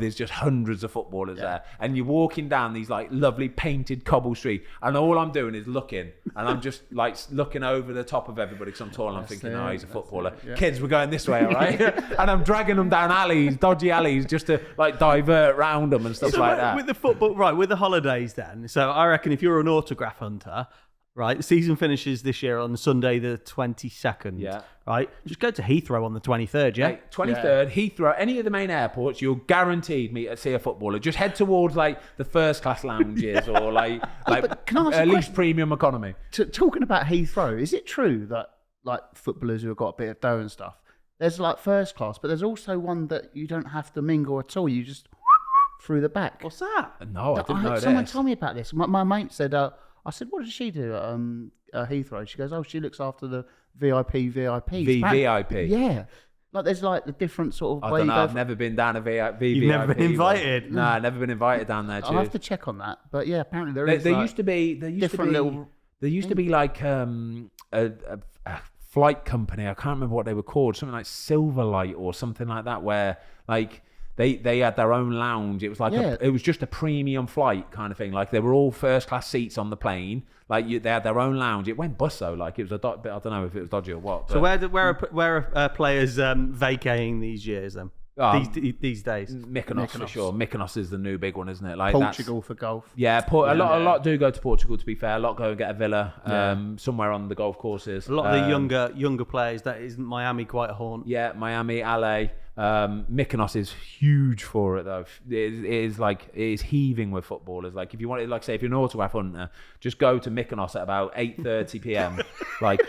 there's just hundreds of footballers there, and you're walking down these like lovely painted cobble street, and all I'm doing is looking, and I'm just like looking over the top of everybody because I'm tall, and I'm thinking, oh, he's a footballer. Kids, we're going this way, all right? And I'm dragging them down alleys, dodgy alleys, just to like divert round them and stuff like that. With the football, right? With the holidays, then. So I reckon if you're an autograph hunter. Right, the season finishes this year on Sunday the 22nd. Yeah. Right, just go to Heathrow on the 23rd. Yeah, 23rd, Heathrow, any of the main airports, you're guaranteed to see a footballer. Just head towards like the first class lounges or like can I ask at a least question? premium economy. Talking about Heathrow, is it true that like footballers who have got a bit of dough and stuff, there's like first class, but there's also one that you don't have to mingle at all. You just through the back. What's that? No, I didn't know Someone this. told me about this. My mate said. I said, what does she do at Heathrow? She goes, oh, she looks after the VIPs. VVIP? Yeah. Like, there's like the different sort of I way don't you know. go. I've never been down a VVIP. You've never been invited? No, I've never been invited down there. I'll have to check on that. But yeah, apparently there is. There used to be like a flight company. I can't remember what they were called. Something like Silverlight or something like that, where like they had their own lounge. It was like it was just a premium flight kind of thing. Like they were all first class seats on the plane. Like they had their own lounge. It went bus though. Like it was I don't know if it was dodgy or what. But. So where are players vacating these years then? These days, Mykonos for sure. Mykonos is the new big one, isn't it? Like Portugal for golf. Yeah, a lot do go to Portugal. To be fair, a lot go and get a villa somewhere on the golf courses. A lot of the younger players. That isn't Miami quite a haunt? Yeah, Miami, LA. Mykonos is huge for it though. It is heaving with footballers. Like if you want, like say, if you're an autograph hunter, just go to Mykonos at about 8:30 p.m. like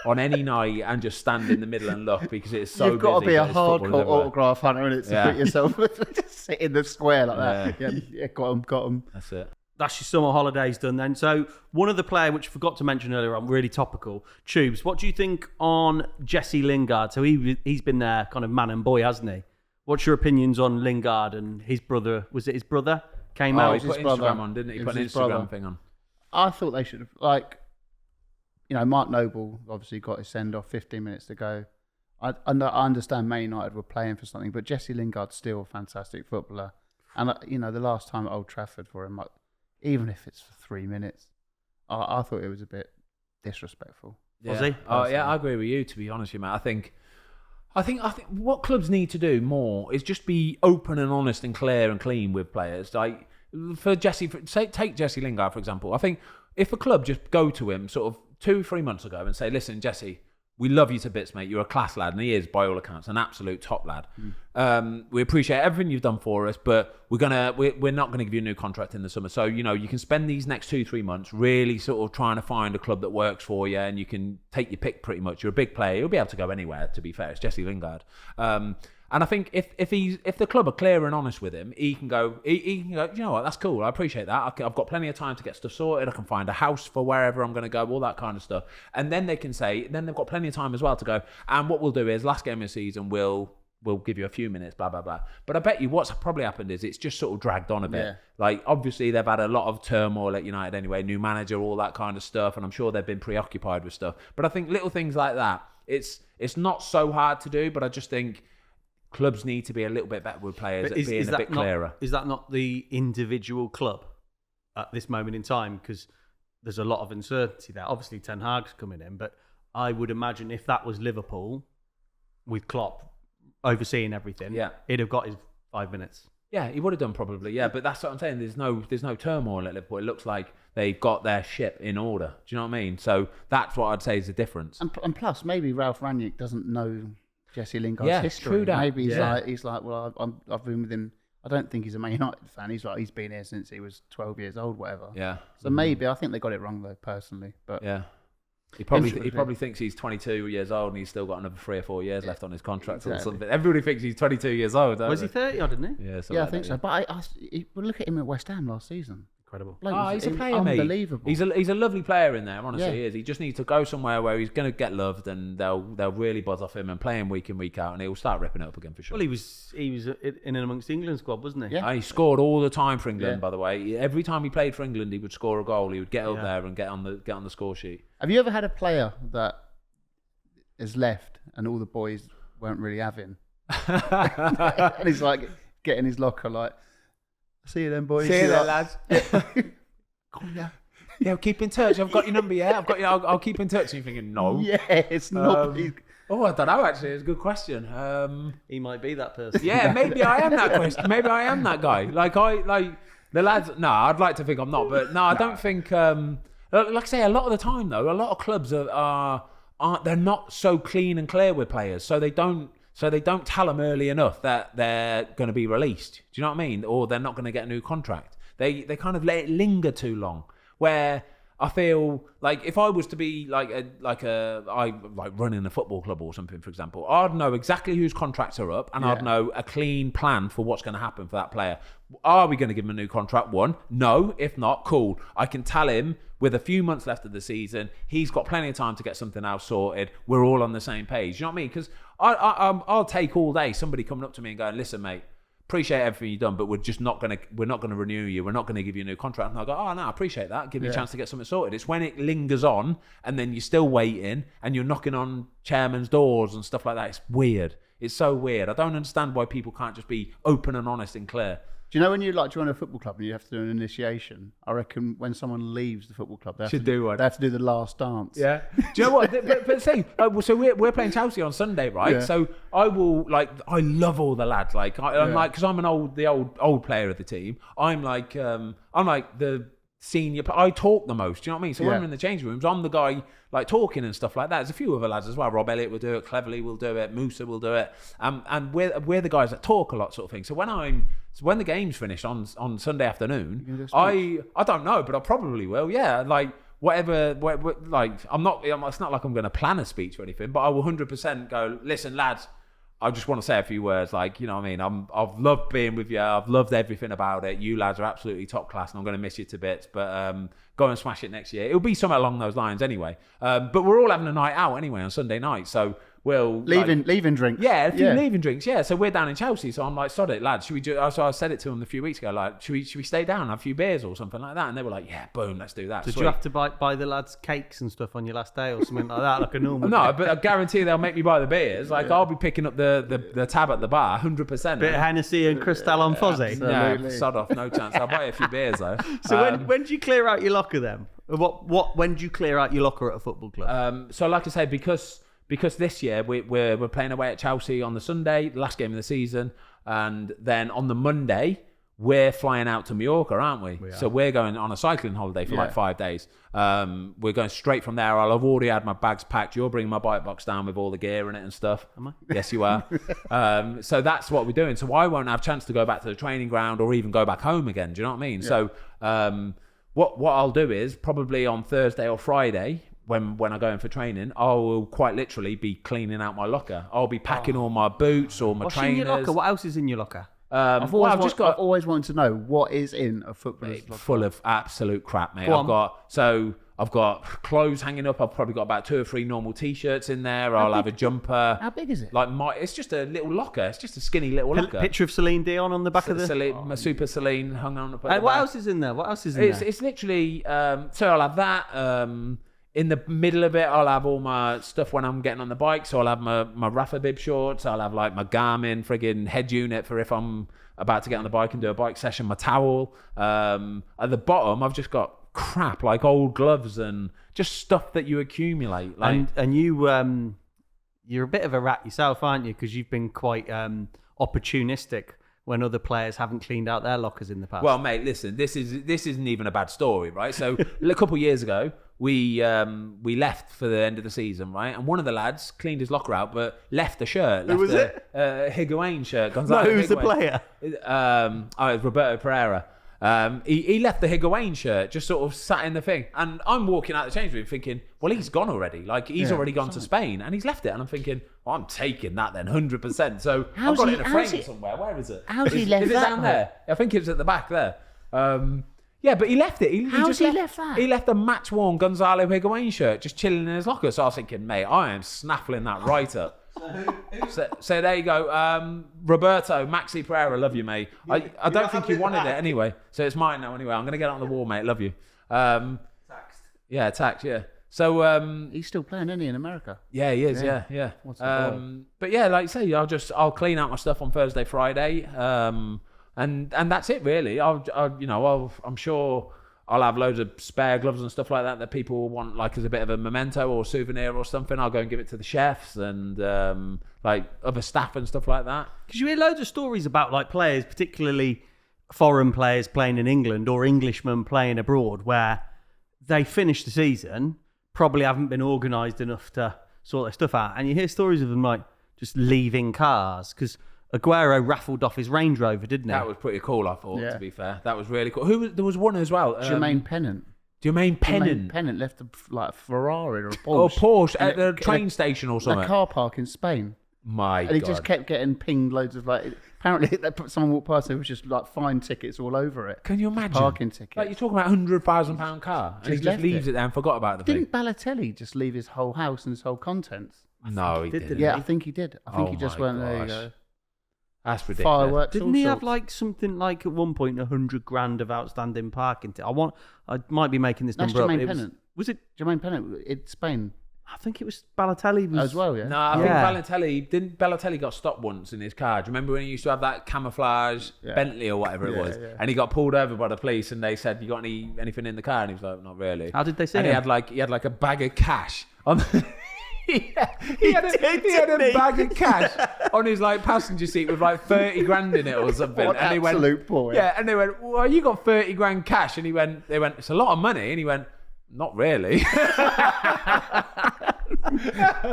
on any night and just stand in the middle and look because it's so. You've got to busy be a hardcore autograph hunter, and it's to put yourself just sit in the square like that. Yeah, got them. That's it. That's your summer holidays done then. So one other player, which I forgot to mention earlier on, really topical, Tubes. What do you think on Jesse Lingard? So he's been there kind of man and boy, hasn't he? What's your opinions on Lingard and his brother? Was it his brother? Came out. He put Instagram on, didn't he? He put an Instagram thing on. I thought they should have, Mark Noble obviously got his send-off 15 minutes to go. I understand Man United were playing for something, but Jesse Lingard's still a fantastic footballer. And, the last time at Old Trafford for him, even if it's for 3 minutes, I thought it was a bit disrespectful. Was he? Oh yeah, I agree with you. To be honest, with you, mate, I think what clubs need to do more is just be open and honest and clear and clean with players. Like for Jesse, take Jesse Lingard for example. I think if a club just go to him sort of 2-3 months ago and say, "Listen, Jesse, we love you to bits, mate. You're a class lad," and he is, by all accounts, an absolute top lad. We appreciate everything you've done for us, but we're not gonna give you a new contract in the summer. So you can spend these next 2-3 months really sort of trying to find a club that works for you, and you can take your pick pretty much. You're a big player. You'll be able to go anywhere. To be fair, it's Jesse Lingard. And I think if the club are clear and honest with him, he can go. He can go. You know what? That's cool. I appreciate that. I've got plenty of time to get stuff sorted. I can find a house for wherever I'm going to go. All that kind of stuff. And then they can say. Then they've got plenty of time as well to go. And what we'll do is last game of the season we'll give you a few minutes. Blah blah blah. But I bet you what's probably happened is it's just sort of dragged on a bit. Yeah. Like obviously they've had a lot of turmoil at United anyway. New manager, all that kind of stuff. And I'm sure they've been preoccupied with stuff. But I think little things like that. It's not so hard to do. But I just think. Clubs need to be a little bit better with players, being a bit clearer. Is that not the individual club at this moment in time? Because there's a lot of uncertainty there. Obviously, Ten Hag's coming in, but I would imagine if that was Liverpool with Klopp overseeing everything, he'd have got his 5 minutes. Yeah, he would have done probably. Yeah, but that's what I'm saying. There's no turmoil at Liverpool. It looks like they've got their ship in order. Do you know what I mean? So that's what I'd say is the difference. And plus, maybe Ralph Rangnick doesn't know Jesse Lingard's history. True that. Maybe he's like, well, I've been with him. I don't think he's a Man United fan. He's been here since he was 12 years old, whatever. Yeah. So maybe I think they got it wrong though, personally. But yeah. He probably thinks he's 22 years old and he's still got another 3 or 4 years left on his contract or something. Everybody thinks he's 22 years old. Was he 30 odd, didn't he? Yeah, I think so. But look at him at West Ham last season. Incredible. He's a player, mate. Unbelievable. He's a lovely player in there, honestly, he is. He just needs to go somewhere where he's going to get loved and they'll really buzz off him and play him week in, week out, and he'll start ripping it up again for sure. Well, he was in and amongst the England squad, wasn't he? Yeah. He scored all the time for England, by the way. Every time he played for England, he would score a goal. He would get up there and get on the score sheet. Have you ever had a player that has left and all the boys weren't really having? And he's like getting his locker like, see you then, boys. See you then, lads. Yeah, keep in touch. I've got your number. Yeah, I'll keep in touch. And you're thinking, no. Yeah, it's not. I don't know. Actually, it's a good question. He might be that person. Yeah, maybe I am that question. Maybe I am that guy. Like the lads. No, I'd like to think I'm not, but no, I don't think. Like I say, a lot of the time though, a lot of clubs aren't. They're not so clean and clear with players, so they don't tell them early enough that they're going to be released. Do you know what I mean? Or they're not going to get a new contract. They kind of let it linger too long. Where I feel like if I was to be like running a football club or something, for example, I'd know exactly whose contracts are up and I'd know a clean plan for what's going to happen for that player. Are we going to give him a new contract? One, no. If not, cool. I can tell him with a few months left of the season, he's got plenty of time to get something else sorted. We're all on the same page. You know what I mean? Because I'll take all day somebody coming up to me and going, listen, mate, appreciate everything you've done, but we're not going to renew you. We're not going to give you a new contract. And I go, oh no, I appreciate that. Give me a chance to get something sorted. It's when it lingers on and then you're still waiting and you're knocking on chairman's doors and stuff like that. It's weird. It's so weird. I don't understand why people can't just be open and honest and clear. Do you know when you join a football club and you have to do an initiation? I reckon when someone leaves the football club, they have to do the last dance. Yeah. Do you know what? but say, so we're playing Chelsea on Sunday, right? Yeah. So I love all the lads. Because I'm the old player of the team. I'm like the senior. I talk the most. Do you know what I mean? So when we're in the changing rooms, I'm the guy like talking and stuff like that. There's a few other lads as well. Rob Elliott will do it. Cleverly will do it. Musa will do it. And we're the guys that talk a lot, sort of thing. So when the game's finished on Sunday afternoon, I don't know, but I probably will. Yeah, like whatever. I'm not. It's not like I'm going to plan a speech or anything, but I will 100% go. Listen, lads. I just want to say a few words, like, you know what I mean? I've loved being with you. I've loved everything about it. You lads are absolutely top class and I'm going to miss you to bits, but go and smash it next year. It'll be something along those lines anyway. But we're all having a night out anyway on Sunday night, so we'll... Leaving drinks. Yeah, a few leaving drinks, yeah. So we're down in Chelsea, so I'm like, sod it, lads. Should we do... So I said it to them a few weeks ago, like, should we stay down and have a few beers or something like that? And they were like, yeah, boom, let's do that. Did you have to buy the lads cakes and stuff on your last day or something like that, like a normal No, but I guarantee they'll make me buy the beers. Like, I'll be picking up the tab at the bar, 100%. Bit of Hennessy and Cristal on Fozzy. Yeah, sod off, no chance. I'll buy a few beers though. So when do you clear out your locker then? When do you clear out your locker at a football club? So like I say, because this year we're playing away at Chelsea on the Sunday, the last game of the season, and then on the Monday we're flying out to Mallorca, aren't we? So we're going on a cycling holiday for like 5 days. We're going straight from there. I'll have already had my bags packed. You're bringing my bike box down with all the gear in it and stuff. Am I? Yes, you are. So that's what we're doing. So I won't have a chance to go back to the training ground or even go back home again. Do you know what I mean? Yeah. So what I'll do is probably on Thursday or Friday, when I go in for training, I will quite literally be cleaning out my locker. I'll be packing all my boots or my What's trainers. in your locker? What else is in your locker? I've always wanted to know what is in a footballer's locker. Full of absolute crap, mate. I've got clothes hanging up. I've probably got about 2 or 3 normal t-shirts in there. I'll have a jumper. How big is it? It's just a little locker. It's just a skinny little locker. Picture of Celine Dion on the back of the... My Super Celine hung on the What else is in there? It's literally... so I'll have that. In the middle of it, I'll have all my stuff when I'm getting on the bike. So I'll have my Rafa bib shorts. I'll have like my Garmin friggin' head unit for if I'm about to get on the bike and do a bike session. My towel. At the bottom, I've just got crap like old gloves and just stuff that you accumulate. Like, and you're a bit of a rat yourself, aren't you? Because you've been quite opportunistic when other players haven't cleaned out their lockers in the past. well, mate, listen, this isn't even a bad story, right? So a couple of years ago, we left for the end of the season, right? And one of the lads cleaned his locker out, but left a shirt. Who was it? Higuain shirt. No, who's the player? It was Roberto Pereira. He left the Higuain shirt, just sort of sat in the thing. And I'm walking out the change room thinking, well, he's gone already. Like, he's already gone to Spain. And he's left it. And I'm thinking, well, I'm taking that then, 100%. So I've got it in a frame somewhere. Where is it? How's he left is it that down there? I think it's at the back there. Yeah, but he left it. How's he left that? He left a match-worn Gonzalo Higuain shirt just chilling in his locker. So I was thinking, mate, I am snaffling that right up. So there you go. Roberto, Maxi Pereira, love you, mate. I don't think you wanted it anyway. So it's mine now anyway. I'm going to get it on the wall, mate. Love you. Taxed. Yeah, taxed, yeah. So he's still playing, isn't he, in America? yeah, he is, yeah. What's the but yeah, like I say, I'll clean out my stuff on Thursday, Friday. And that's it really. I'm sure I'll have loads of spare gloves and stuff like that people will want, like, as a bit of a memento or souvenir or something. I'll go and give it to the chefs and like other staff and stuff like that. Because you hear loads of stories about like players, particularly foreign players playing in England or Englishmen playing abroad, where they finish the season, probably haven't been organised enough to sort their stuff out, and you hear stories of them like just leaving cars because Aguero raffled off his Range Rover, didn't he? That was pretty cool, I thought, to be fair. That was really cool. There was one as well. Jermaine Pennant. Jermaine Pennant. Pennant left a Ferrari or a Porsche. Or Porsche at the train station or something. A car park in Spain. My God. And he just kept getting pinged loads of like. Apparently, someone walked past and it was just like fine tickets all over it. Can you imagine? Parking tickets. Like, you're talking about £100,000 car, and he just leaves it there and forgot about the thing. Didn't Balotelli just leave his whole house and his whole contents? No, he didn't. Yeah, I think he did. I think he just went, there you go. That's ridiculous. Fireworks. Didn't he have like something like at one point 100 grand of outstanding parking? I might be making this number up. Jermaine Pennant. Was it Jermaine Pennant in Spain? I think it was Balotelli As well, yeah. No, I think Balotelli got stopped once in his car. Do you remember when he used to have that camouflage Bentley or whatever it was? Yeah. And he got pulled over by the police and they said, "You got anything in the car?" And he was like, "Not really." How did they say? And he had like a bag of cash on. He had a bag of cash on his like passenger seat with like 30 grand in it or something. What and absolute boy. Yeah, and they went, "Well, you got 30 grand cash?" And they went, "It's a lot of money." And he went, "Not really."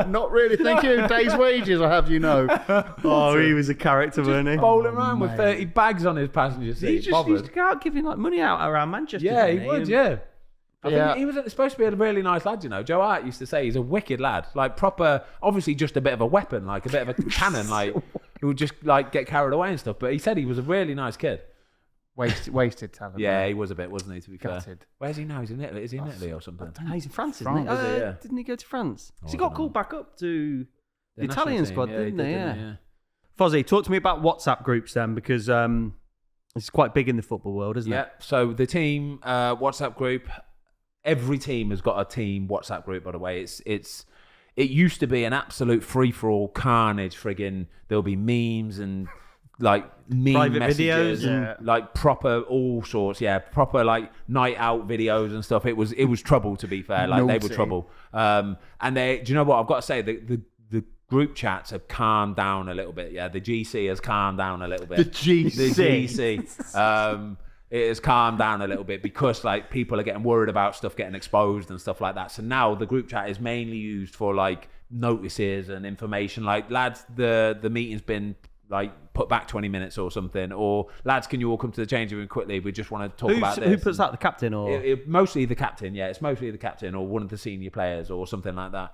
Not really, thank you. Day's wages, I have you know. Oh, he was a character, wasn't he? Bowling around with 30 bags on his passenger seat. He just used to go out giving like money out around Manchester. Yeah, he didn't would, And- yeah. I think he was supposed to be a really nice lad, you know. Joe Hart used to say he's a wicked lad. Like, proper, obviously just a bit of a weapon, like a bit of a cannon. Like, he would just like get carried away and stuff. But he said he was a really nice kid. Wasted talent. Yeah, man. he was a bit, wasn't he, to be fair? Gutted. Where's he now? He's in Italy. Is he in Italy or something? No, he's in France, isn't he? France, is he? Yeah. Didn't he go to France? 'Cause he I got don't called back up to the national Italian team. squad, Yeah, didn't he? didn't Yeah. Fozzy, talk to me about WhatsApp groups then, because it's quite big in the football world, isn't Yeah. it? So the team WhatsApp group, every team has got a team WhatsApp group, by the way. It used to be an absolute free-for-all carnage, friggin'. There'll be memes and like meme Private messages videos and like proper all sorts, proper like night out videos and stuff. It was trouble, to be fair. Like, they were trouble. And do you know what? I've got to say, the group chats have calmed down a little bit. Yeah, the GC has calmed down a little bit. The GC. It has calmed down a little bit because like people are getting worried about stuff getting exposed and stuff like that. So now the group chat is mainly used for like notices and information. Like, lads, the meeting's been like put back 20 minutes or something, or lads, can you all come to the changing room quickly? We just want to talk about this. Who puts that? The captain or mostly the captain? Yeah, it's mostly the captain or one of the senior players or something like that.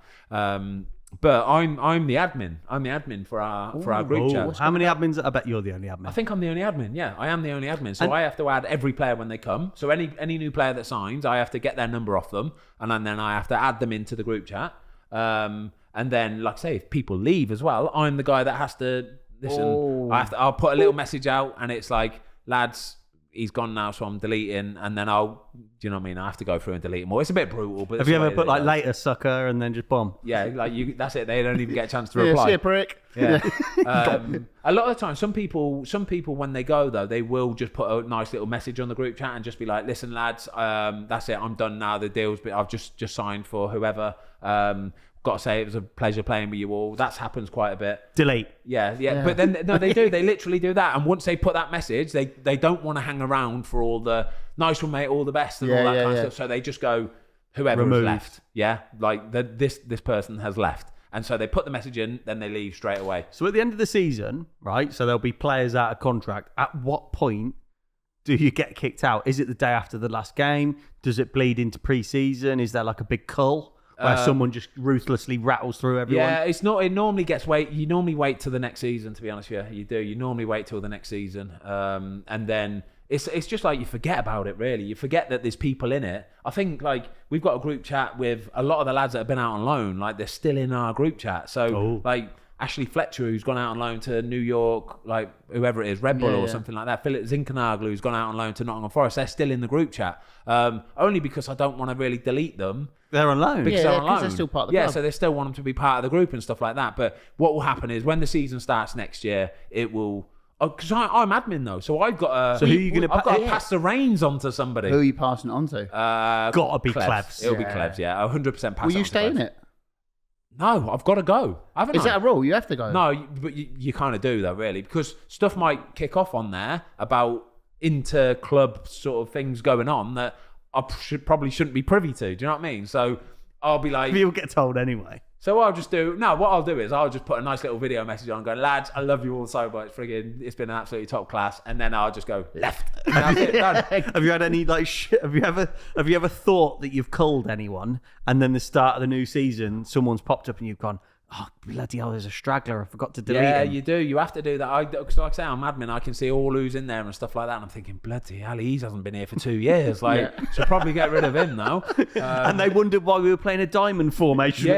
But I'm the admin. I'm the admin for our group chat. How many admins? I bet you're the only admin. I think I'm the only admin. Yeah, I am the only admin. So I have to add every player when they come. So any new player that signs, I have to get their number off them, and then I have to add them into the group chat. And then, like I say, if people leave as well, I'm the guy that has to listen. I'll put a little message out, and it's like, lads, he's gone now, so I'm deleting, and then do you know what I mean? I have to go through and delete more. It's a bit brutal, but have you ever put like later sucker and then just bomb? Yeah, like that's it. They don't even get a chance to Yeah, reply. see a prick. Yeah. A lot of the time, some people when they go though, they will just put a nice little message on the group chat and just be like, "Listen, lads, that's it. I'm done now. The deal's I've just signed for whoever. Got to say, it was a pleasure playing with you all." That happens quite a bit. Delete. Yeah. But then no, they do. They literally do that. And once they put that message, they don't want to hang around for all the nice one, mate, all the best, and all that kind of stuff. So they just go, whoever has left. Yeah, like this person has left. And so they put the message in, then they leave straight away. So at the end of the season, right? So there'll be players out of contract. At what point do you get kicked out? Is it the day after the last game? Does it bleed into pre-season? Is there like a big cull where someone just ruthlessly rattles through everyone? Yeah, it's not. It normally gets you normally wait till the next season. To be honest with you, you do. You normally wait till the next season, and then it's just like you forget about it. Really, you forget that there's people in it. I think like we've got a group chat with a lot of the lads that have been out on loan. Like they're still in our group chat. So like Ashley Fletcher, who's gone out on loan to New York, like whoever it is, Red Bull or something like that. Philip Zinkernagel, who's gone out on loan to Nottingham Forest. They're still in the group chat. Only because I don't want to really delete them. They're on loan. Because they're on loan. They're still part of the club. So they still want them to be part of the group and stuff like that. But what will happen is when the season starts next year, it will. Because I'm admin though, so I've got to. So who are you going to? I've got to pass the reins on to somebody. Who are you passing it on to? Gotta be Clevs. It'll be Clevs. Yeah, 100% pass. Will you stay in it? No, I've got to go. Haven't Is I? that a rule? You have to go. No, but you kind of do though, really, because stuff might kick off on there about inter-club sort of things going on that I probably shouldn't be privy to. Do you know what I mean? So I'll be like, you'll get told anyway. So what I'll do is I'll just put a nice little video message on and go, lads, I love you all so much. Friggin', it's been an absolutely top class. And then I'll just go left. And that's it, done. Have you had any like shit? Have you ever thought that you've culled anyone and then the start of the new season, someone's popped up and you've gone, oh, bloody hell, there's a straggler. I forgot to delete him. Yeah, you do. You have to do that. Because like I say, I'm admin. I can see all who's in there and stuff like that. And I'm thinking, bloody hell, he hasn't been here for 2 years. Like, should probably get rid of him now. And they wondered why we were playing a diamond formation.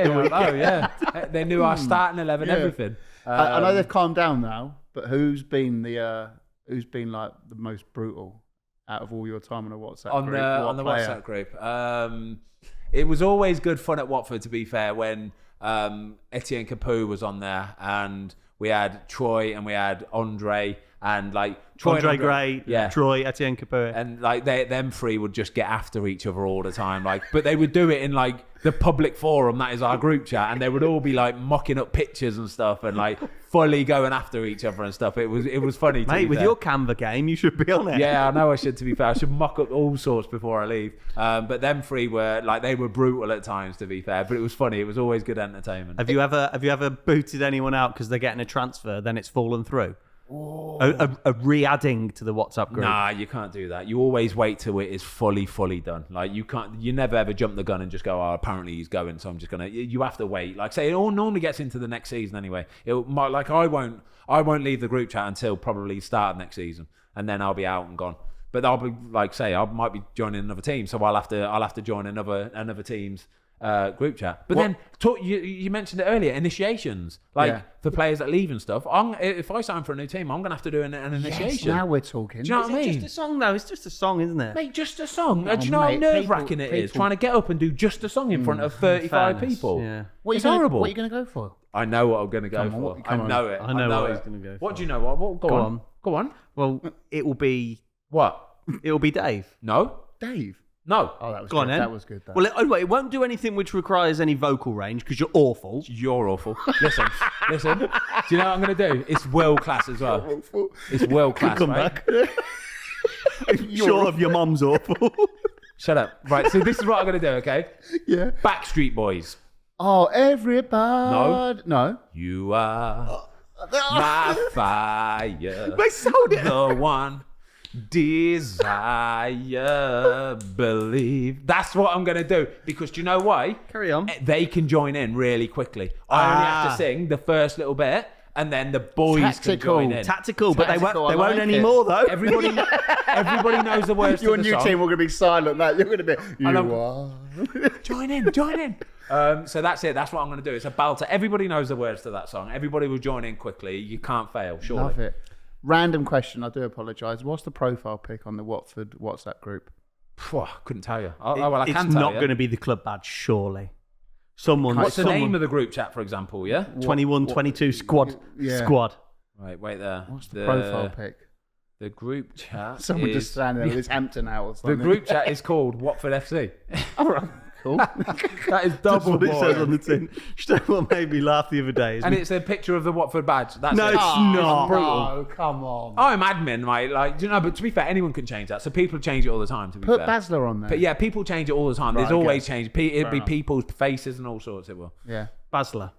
They knew our starting 11, everything. I know they've calmed down now, but who's been like the most brutal out of all your time on the WhatsApp group? On the WhatsApp group. It was always good fun at Watford, to be fair, when Etienne Capoue was on there, and we had Troy and we had Andre, and like Troy Andre Gray, Troy, Etienne Capoue, and like them three would just get after each other all the time, like, but they would do it in like the public forum that is our group chat, and they would all be like mocking up pictures and stuff, and like fully going after each other and stuff. It was funny, mate. With your Canva game, you should be on it. Yeah, I know I should. To be fair, I should mock up all sorts before I leave. But them three were like, they were brutal at times, to be fair. But it was funny. It was always good entertainment. Have you ever booted anyone out because they're getting a transfer, then it's fallen through? A re-adding to the WhatsApp group? Nah, you can't do that. You always wait till it is fully done. Like you never ever jump the gun and just go, oh, apparently he's going, so I'm just gonna. You have to wait. Like say, it all normally gets into the next season anyway. I won't leave the group chat until probably start of next season, and then I'll be out and gone. But I'll be like, say, I might be joining another team, so I'll have to join another team's group chat. But then you mentioned it earlier, initiations, for players that leave and stuff. If I sign for a new team, I'm gonna have to do an initiation. Yes, now we're talking. Do you know what I mean? It's just a song though. It's just a song, isn't it? Mate, just a song. Do you know how nerve-wracking it is trying to get up and do just a song in front of 35 people? Yeah. It's horrible. What are you going to go for? I know what I'm going to go for. I know it. I know what he's going to go for. What do you know? What? Go on. Well, it will be... What? It will be Dave. No. Dave? No. Oh, that was Go good. on, then. That was good. Well, anyway, it won't do anything which requires any vocal range because you're awful. You're awful. Listen. Do you know what I'm going to do? It's world class as well. It's world class, Come right? back. Short of your mum's awful. Shut up. Right, so this is what I'm going to do, okay? Yeah. Backstreet Boys. Oh, everybody. No. You are my fire. They sold it. The one desire, believe. That's what I'm going to do. Because do you know why? Carry on. They can join in really quickly. I only have to sing the first little bit, and then the boys can join in. Tactical, but they won't like anymore though. Everybody knows the words to Your the new song. team will going to be silent. You're going to be. You are. Join in. So that's it. That's what I'm going to do. It's a belter. Everybody knows the words to that song. Everybody will join in quickly. You can't fail, surely. Love it. Random question. I do apologise. What's the profile pic on the Watford WhatsApp group? I couldn't tell you. I can it's tell not you. going to be the club badge, surely. What's the name of the group chat, for example? Yeah, 21-22 squad. Yeah. Squad. Right, wait there. What's the profile pic? The group chat. Someone just standing there with his Hampton out or something. The group chat is called Watford FC. All right, cool. That is That's double what it says boring. on the tin. You know what made me laugh the other day? And it's a picture of the Watford badge. That's No, it. it's not. No, come on. I'm admin, right? Like, do you know? But to be fair, anyone can change that. So people change it all the time. To be Put fair, Basler on there. But yeah, people change it all the time. Right, There's always okay. change. It'll be enough. people's faces and all sorts. It will. Yeah. Basler.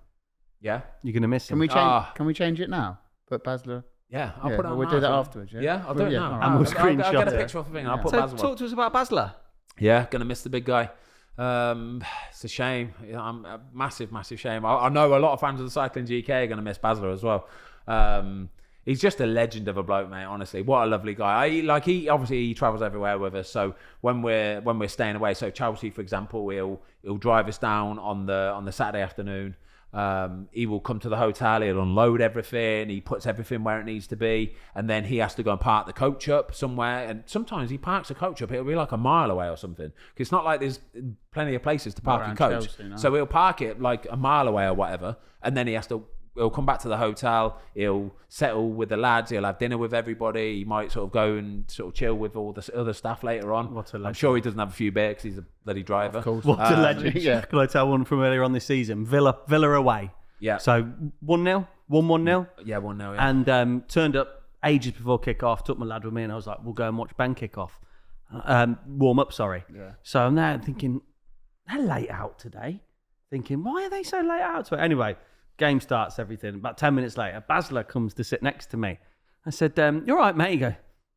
Yeah. You're going to miss him. Can we change? Can we change it now? Put Basler. Yeah, I'll Yeah, put it on we'll now, do that so- afterwards. Yeah. Yeah, I'll do it Yeah, now. all right. And we'll I'll get screenshot a it. picture off the thing and I'll put So Basel on. talk to us about Basler. Yeah, gonna miss the big guy. It's a shame. I'm a massive shame. I know a lot of fans of the Cycling GK are gonna miss Basler as well. He's just a legend of a bloke, mate. Honestly, what a lovely guy. He obviously travels everywhere with us. So when we're staying away, so Chelsea, for example, he'll drive us down on the Saturday afternoon. He will come to the hotel, he'll unload everything, he puts everything where it needs to be, and then he has to go and park the coach up somewhere. And sometimes he parks the coach up, it'll be like a mile away or something, because it's not like there's plenty of places to park your coach. Chelsea, no. So he'll park it like a mile away or whatever, and then he'll come back to the hotel, he'll settle with the lads, he'll have dinner with everybody, he might sort of go and sort of chill with all the other staff later on. What a I'm legend. sure he doesn't have a few beers because he's a bloody driver. Of course. What a legend. yeah. Can I tell one from earlier on this season? Villa away. Yeah. So 1-0, 1-0. Yeah, 1-0, yeah. And turned up ages before kick-off, took my lad with me, and I was like, we'll go and watch Ben kick-off. Warm up, sorry. Yeah. So I'm there thinking, they're late out today. Thinking, why are they so late out today? Anyway, game starts, everything. About 10 minutes later, Basler comes to sit next to me. I said, you're right, mate. He goes,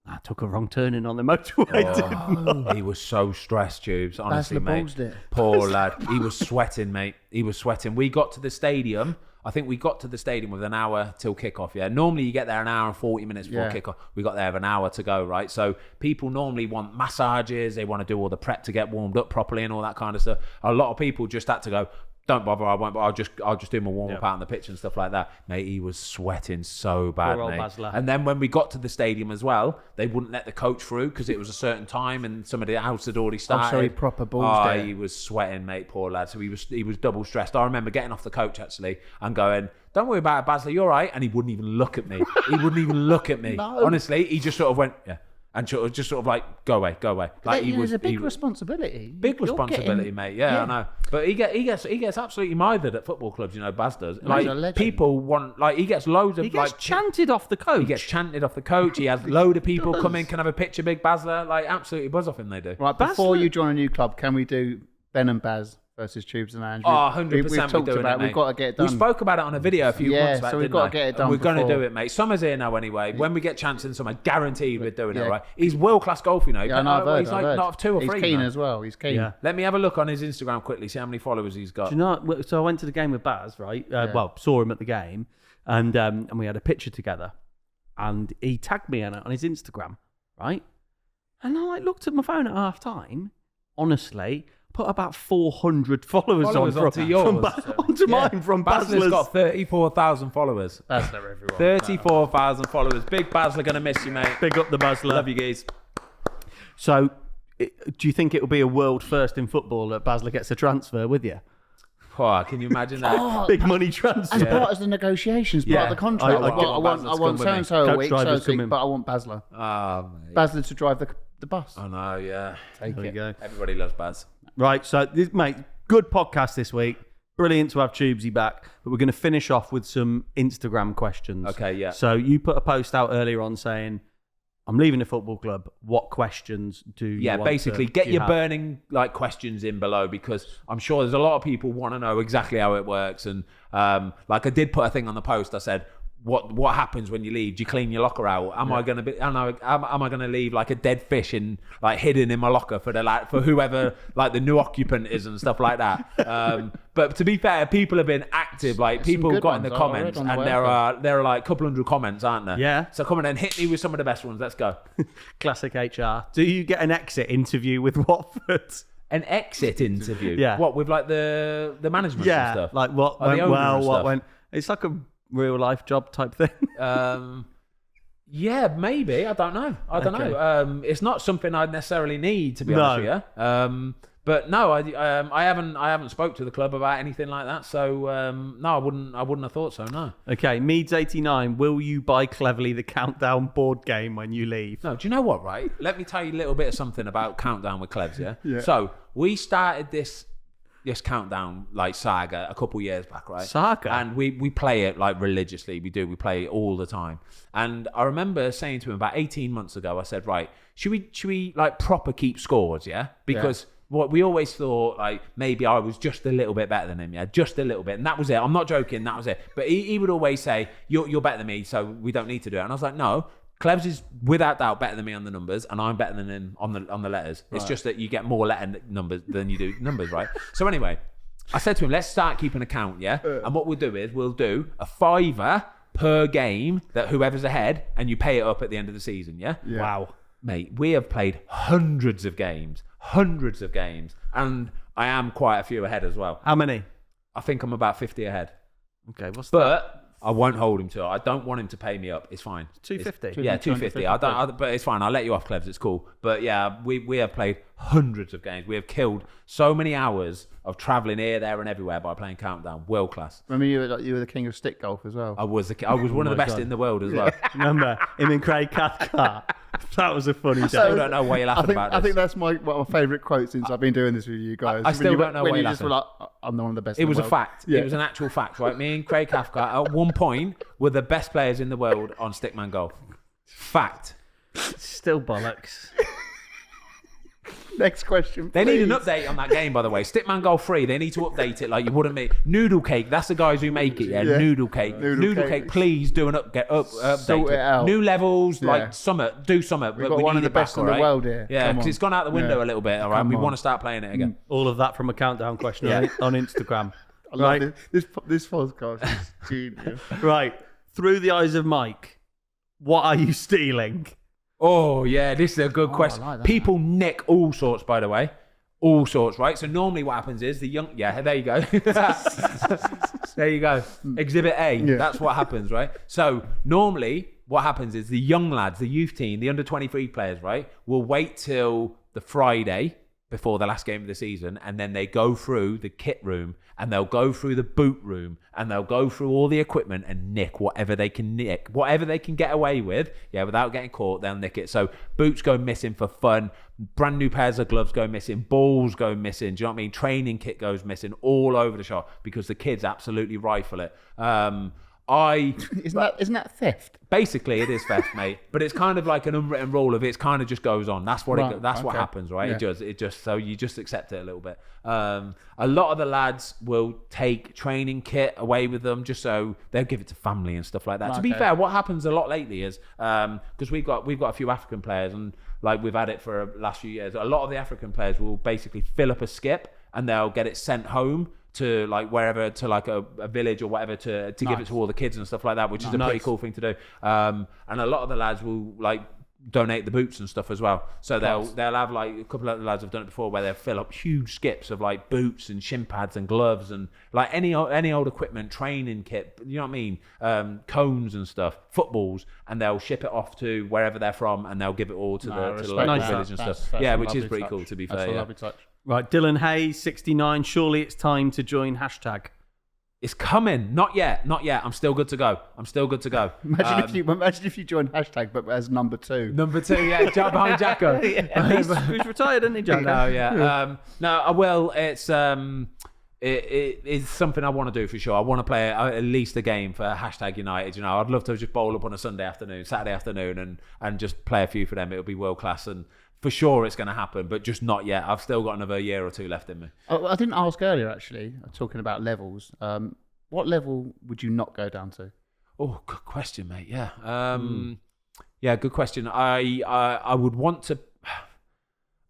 I took a wrong turning on the motorway. He was so stressed, Tubes. Honestly, Basler mate. ballsed it. Poor lad. He was sweating, mate. He was sweating. We got to the stadium. I think we got to the stadium with an hour till kickoff. Yeah. Normally you get there an hour and 40 minutes before kickoff. We got there with an hour to go, right? So people normally want massages. They want to do all the prep to get warmed up properly and all that kind of stuff. A lot of people just had to go, don't bother, I won't, but I'll just do my warm-up out on the pitch and stuff like that. Mate, he was sweating so bad, Poor old mate. Basler. And then when we got to the stadium as well, they wouldn't let the coach through because it was a certain time and some of the house had already started. so he proper ballsed it. He was sweating, mate, poor lad. So he was double stressed. I remember getting off the coach, actually, and going, don't worry about it, Basler, you're all right. And he wouldn't even look at me. He wouldn't even look at me. No. Honestly, he just sort of went, yeah. And just sort of like, go away. Like It was a big responsibility. Big You're responsibility, getting- mate. Yeah, I know. But he gets absolutely mithered at football clubs. You know, Baz does. He's a Like legend. people want, like he gets loads of He gets like chanted off the coach. he gets chanted off the coach. He has a load of people come in, can have a picture, big Basler. Like absolutely buzz off him. They do. Right, before Basler- you join a new club, can we do Ben and Baz versus Tubes and Andrew? Oh, 100%. We've we're talked doing about it, it. mate. We've got to get it done. We spoke about it on a video a few Yeah, months back. so we've didn't got to I? get it And done we're going to before- do it, mate. Summer's here now anyway. When we get chance in summer, guaranteed we're doing it, all right? He's world-class golf, you know. Yeah, I know, I've heard, he's like I've heard. not of 2 or 3. He's keen now. as well. He's keen. Yeah. Let me have a look on his Instagram quickly, see how many followers he's got. Do you know? So I went to the game with Baz, right? Well, saw him at the game, and we had a picture together, and he tagged me on it on his Instagram, right? And I looked at my phone at half time. Honestly, put about 400 followers onto yours. onto mine from Basler's Basler's. got 34,000 followers. Basler, everyone. 34,000 followers. Big Basler, gonna miss you, mate. Big up the Basler. Love you guys. So, do you think it will be a world first in football that Basler gets a transfer with you? Oh, can you imagine that? Big money transfer. As part of the negotiations, part of the contract. I get I want Basler's so come and so a Coach week, drivers so come in. but I want Basler. Oh, mate. Basler to drive the bus. I know, yeah. Take There we it. go. Everybody loves Baz. Right, so this, mate, good podcast this week. Brilliant to have Tubesy back, but we're going to finish off with some Instagram questions. Okay, yeah. So you put a post out earlier on saying, I'm leaving the football club. What questions do you Yeah, want basically, to, get do you your have? burning like questions in below because I'm sure there's a lot of people want to know exactly how it works. And like I did put a thing on the post. I said, what happens when you leave? Do you clean your locker out? Am I gonna be? Am I gonna leave like a dead fish in like hidden in my locker for for whoever like the new occupant is and stuff like that? But to be fair, people have been active. Like people good got in ones the I read comments, on the and website. there are like a couple hundred comments, aren't there? Yeah. So come on and hit me with some of the best ones. Let's go. Classic HR. Do you get an exit interview with Watford? An exit interview. Yeah. What with like the management and Yeah, stuff? like what Oh, the went owner well, and what stuff. went. It's like a real life job type thing. Yeah, maybe. I don't know. I don't know. It's not something I'd necessarily need, to be honest with you. But no, I haven't spoke to the club about anything like that. So no, I wouldn't have thought so. No. Okay, Meads89. Will you buy Cleverly the Countdown board game when you leave? No. Do you know what? Right. Let me tell you a little bit of something about Countdown with Clevs. Yeah. So we started this Countdown like saga a couple years back, right? Saga. And we play it like religiously. We play it all the time. And I remember saying to him about 18 months ago, I said, right, should we like proper keep scores, yeah? Because what we always thought, like, maybe I was just a little bit better than him, yeah? Just a little bit. And that was it. I'm not joking, that was it. But he would always say, you're better than me, so we don't need to do it. And I was like, no, Clevs is without doubt better than me on the numbers, and I'm better than him on the letters. It's just that you get more letter numbers than you do numbers, right? So anyway, I said to him, let's start keeping a count, yeah? And what we'll do is we'll do a $5 per game that whoever's ahead, and you pay it up at the end of the season, yeah? Wow. Mate, we have played hundreds of games, and I am quite a few ahead as well. How many? I think I'm about 50 ahead. Okay, what's that? But I won't hold him to it. I don't want him to pay me up. It's fine. 250. Yeah, 250. But it's fine. I'll let you off, Clevs. It's cool. But yeah, we have played hundreds of games. We have killed so many hours of travelling here, there, and everywhere by playing Countdown. World class. Remember you were the king of stick golf as well. I was one of the best in the world as well. Remember him and Craig Cathcart? That was a funny I still don't know why you're laughing about this. I think that's my favourite quote since I've been doing this with you guys. I still don't know why you're laughing. Just were like, I'm one of the best. It in was the a world. fact. Yeah. It was an actual fact, right? Me and Craig Cathcart at one point were the best players in the world on stickman golf. Fact. Still bollocks. Next question. They need an update on that game, by the way. Stickman Golf 3, they need to update it like you wouldn't make. Noodle Cake, that's the guys who make it, yeah? Noodle Cake. Noodle Cake, please do an update. Sort it out. New levels, like summit. Do summit. We've got one of the best in the world here. Yeah, because it's gone out the window a little bit, all right? We want to start playing it again. All of that from a Countdown question on Instagram. I love this podcast is genius. Right. Through the eyes of Mike, what are you stealing? Oh, yeah, this is a good question. I like that. People nick all sorts, by the way. All sorts, right? So normally what happens is the young... Yeah, there you go. There you go. Exhibit A. Yeah. That's what happens, right? So normally what happens is the young lads, the youth team, the under-23 players, right, will wait till the Friday before the last game of the season, and then they go through the kit room, and they'll go through the boot room, and they'll go through all the equipment and nick whatever they can nick, whatever they can get away with, without getting caught, they'll nick it. So boots go missing for fun, brand new pairs of gloves go missing, balls go missing, do you know what I mean? Training kit goes missing all over the shop because the kids absolutely rifle it. Isn't that theft? Basically, it is theft, mate. But it's kind of like an unwritten rule of it kind of just goes on. That's what what happens, right? Yeah. It just so you just accept it a little bit. A lot of the lads will take training kit away with them just so they'll give it to family and stuff like that. To be fair, what happens a lot lately is because we've got a few African players and like we've had it for the last few years. A lot of the African players will basically fill up a skip and they'll get it sent home to like wherever, to like a village or whatever to give it to all the kids and stuff like that, which is a pretty cool thing to do. And a lot of the lads will like donate the boots and stuff as well. So they'll have like a couple of the lads have done it before where they'll fill up huge skips of like boots and shin pads and gloves and like any old equipment, training kit, you know what I mean? Cones and stuff, footballs, and they'll ship it off to wherever they're from and they'll give it all to the local village and stuff. That's which is pretty cool to be fair. That's a lovely touch. Right, Dylan Hayes, 69. Surely it's time to join hashtag. It's coming. Not yet. I'm still good to go. Imagine if you joined hashtag, but as number 2. Number 2, yeah, behind Jacko. He's retired, isn't he, Jacko? No, yeah. No, I will. It's it is something I want to do for sure. I want to play at least a game for hashtag United. You know, I'd love to just bowl up on a Saturday afternoon, and just play a few for them. It would be world class and. For sure it's going to happen, but just not yet. I've still got another year or 2 left in me. I didn't ask earlier, actually, talking about levels. What level would you not go down to? Oh, good question, mate. Yeah. Yeah, good question. I would want to...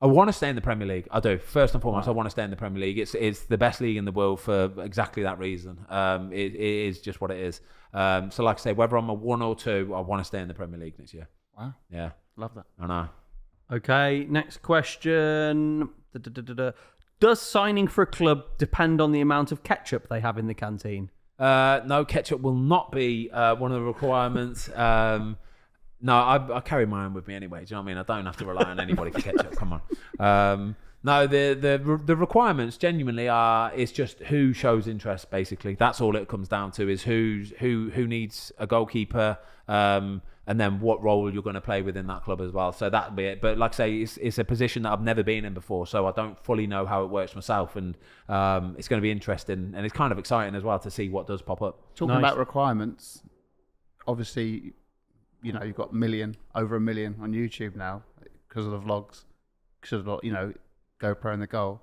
I want to stay in the Premier League. I do. First and foremost, I want to stay in the Premier League. It's the best league in the world for exactly that reason. It is just what it is. So like I say, whether I'm a 1 or 2, I want to stay in the Premier League next year. Wow. Yeah. Love that. I know. Okay, next question. Does signing for a club depend on the amount of ketchup they have in the canteen? No, ketchup will not be one of the requirements. No, I carry mine with me anyway. Do you know what I mean? I don't have to rely on anybody for ketchup. Come on. No, the requirements genuinely are. It's just who shows interest. Basically, that's all it comes down to. Is who needs a goalkeeper, and then what role you're going to play within that club as well. So that'd be it. But like I say, it's a position that I've never been in before, so I don't fully know how it works myself. And it's going to be interesting, and it's kind of exciting as well to see what does pop up. Talking about requirements, obviously, you know, you've got over a million on YouTube now because of the vlogs, because of, you know, GoPro and the goal.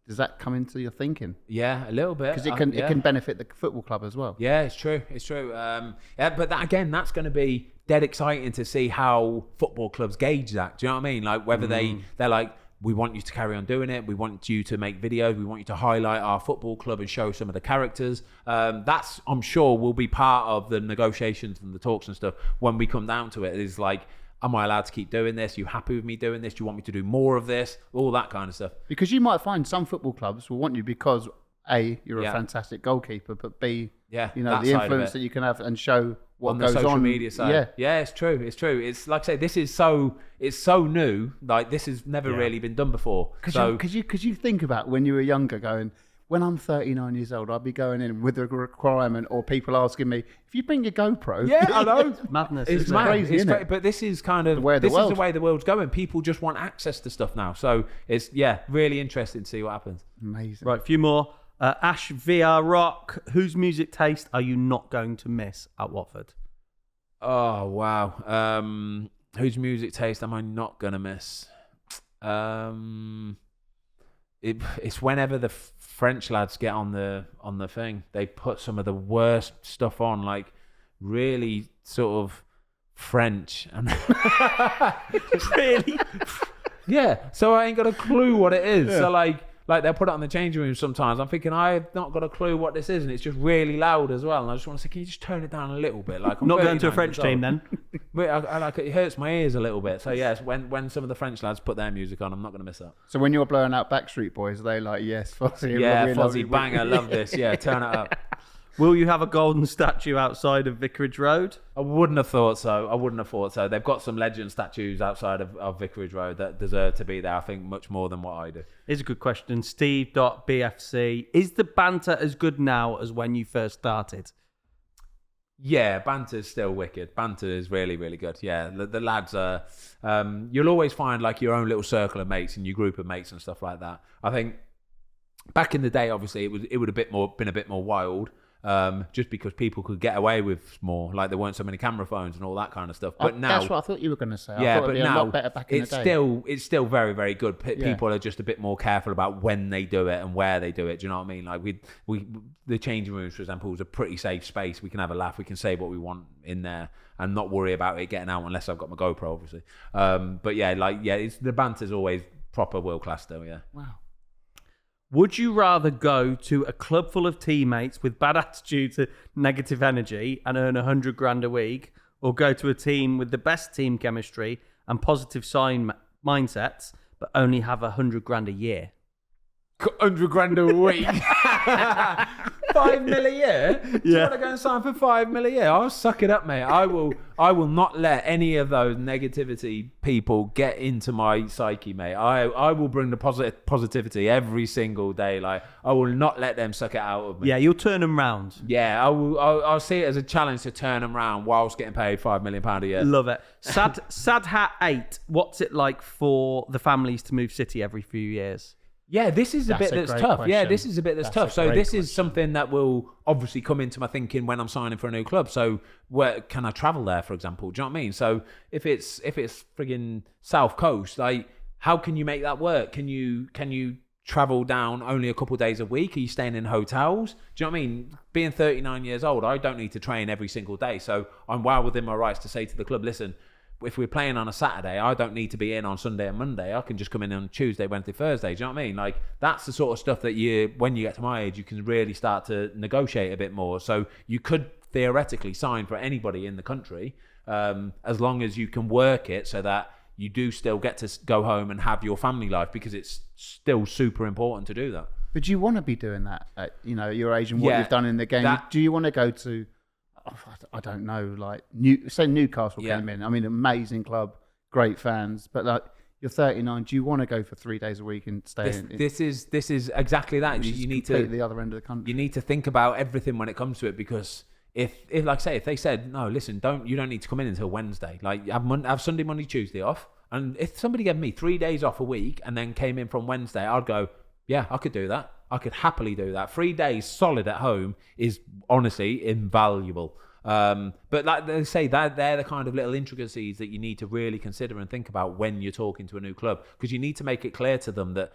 Does that come into your thinking? Yeah, a little bit. Because it can benefit the football club as well. Yeah, it's true. It's true. But that's going to be dead exciting to see how football clubs gauge that. Do you know what I mean? Like whether they're like, we want you to carry on doing it. We want you to make videos. We want you to highlight our football club and show some of the characters. That's, I'm sure, will be part of the negotiations and the talks and stuff when we come down to it. Is like, am I allowed to keep doing this? Are you happy with me doing this? Do you want me to do more of this? All that kind of stuff. Because you might find some football clubs will want you because A, you're a fantastic goalkeeper, but B, you know, the influence that you can have and show what on goes the social on. media side. Yeah, it's true. It's true. It's like I say, this is so new. Like this has never really been done before. Because you think about when you were younger, going, when I'm 39 years old, I'll be going in with a requirement or people asking me, if you bring your GoPro. Yeah, I know. Madness. It's crazy, isn't it? But this is kind of this is the way the world's going. People just want access to stuff now. So it's really interesting to see what happens. Amazing. Right, a few more. Ash VR Rock, whose music taste are you not going to miss at Watford? Oh wow. Whose music taste am I not gonna miss? It's whenever the French lads get on the thing, they put some of the worst stuff on, like really sort of French and Really? yeah. So I ain't got a clue what it is. Yeah. So like they'll put it on the changing room sometimes. I'm thinking I've not got a clue what this is, and it's just really loud as well. And I just want to say, can you just turn it down a little bit? Like I'm not going to a French team then. But I like it hurts my ears a little bit. So yes, when some of the French lads put their music on, I'm not going to miss that. So when you're blowing out Backstreet Boys, are they like, yes, Fozzy? Yeah, Fozzy, bang, I love this. Yeah, turn it up. Will you have a golden statue outside of Vicarage Road? I wouldn't have thought so. They've got some legend statues outside of Vicarage Road that deserve to be there, I think, much more than what I do. Here's a good question. Steve.bfc. Is the banter as good now as when you first started? Yeah, banter's still wicked. Banter is really, really good. Yeah, the lads are... you'll always find like your own little circle of mates and your group of mates and stuff like that. I think back in the day, obviously, it would have been a bit more wild. Just because people could get away with more, like there weren't so many camera phones and all that kind of stuff. But now, that's what I thought you were going to say. Yeah, I thought but it'd be now a lot better back in the day. It's still very, very good. People are just a bit more careful about when they do it and where they do it. Do you know what I mean? Like we the changing rooms, for example, is a pretty safe space. We can have a laugh. We can say what we want in there and not worry about it getting out unless I've got my GoPro, obviously. But it's the banter's always proper world class still. Yeah. Wow. Would you rather go to a club full of teammates with bad attitudes and negative energy and earn $100,000 a week, or go to a team with the best team chemistry and positive mindsets, but only have $100,000 a year? $100,000 a week. 5 mil a year? Yeah. Do you want to go and sign for 5 mil a year? I'll suck it up, mate. I will not let any of those negativity people get into my psyche, mate. I will bring the positivity every single day. Like I will not let them suck it out of me. Yeah, you'll turn them round. Yeah, I'll see it as a challenge to turn them round whilst getting paid £5 million a year. Love it. Sad Hat 8. What's it like for the families to move city every few years? Yeah, this is a bit that's tough. Question. Yeah, this is a bit that's tough. So this is something that will obviously come into my thinking when I'm signing for a new club. So where can I travel there, for example? Do you know what I mean? So if it's frigging South Coast, like how can you make that work? Can you travel down only a couple of days a week? Are you staying in hotels? Do you know what I mean? Being 39 years old, I don't need to train every single day. So I'm well within my rights to say to the club, listen, if we're playing on a Saturday, I don't need to be in on Sunday and Monday. I can just come in on Tuesday, Wednesday, Thursday. Do you know what I mean? Like that's the sort of stuff that when you get to my age, you can really start to negotiate a bit more. So you could theoretically sign for anybody in the country, as long as you can work it so that you do still get to go home and have your family life, because it's still super important to do that. But do you want to be doing that at your age and what you've done in the game? Do you want to go to I don't know, like say Newcastle came in. I mean, amazing club, great fans, but like you're 39. Do you want to go for 3 days a week and stay This is exactly that. You need to the other end of the country. You need to think about everything when it comes to it, because if like I say, if they said no, listen, you don't need to come in until Wednesday. Like have Sunday, Monday, Tuesday off. And if somebody gave me 3 days off a week and then came in from Wednesday, I'd go, yeah, I could do that. I could happily do that. 3 days solid at home is honestly invaluable. But like they say, that they're the kind of little intricacies that you need to really consider and think about when you're talking to a new club, because you need to make it clear to them that,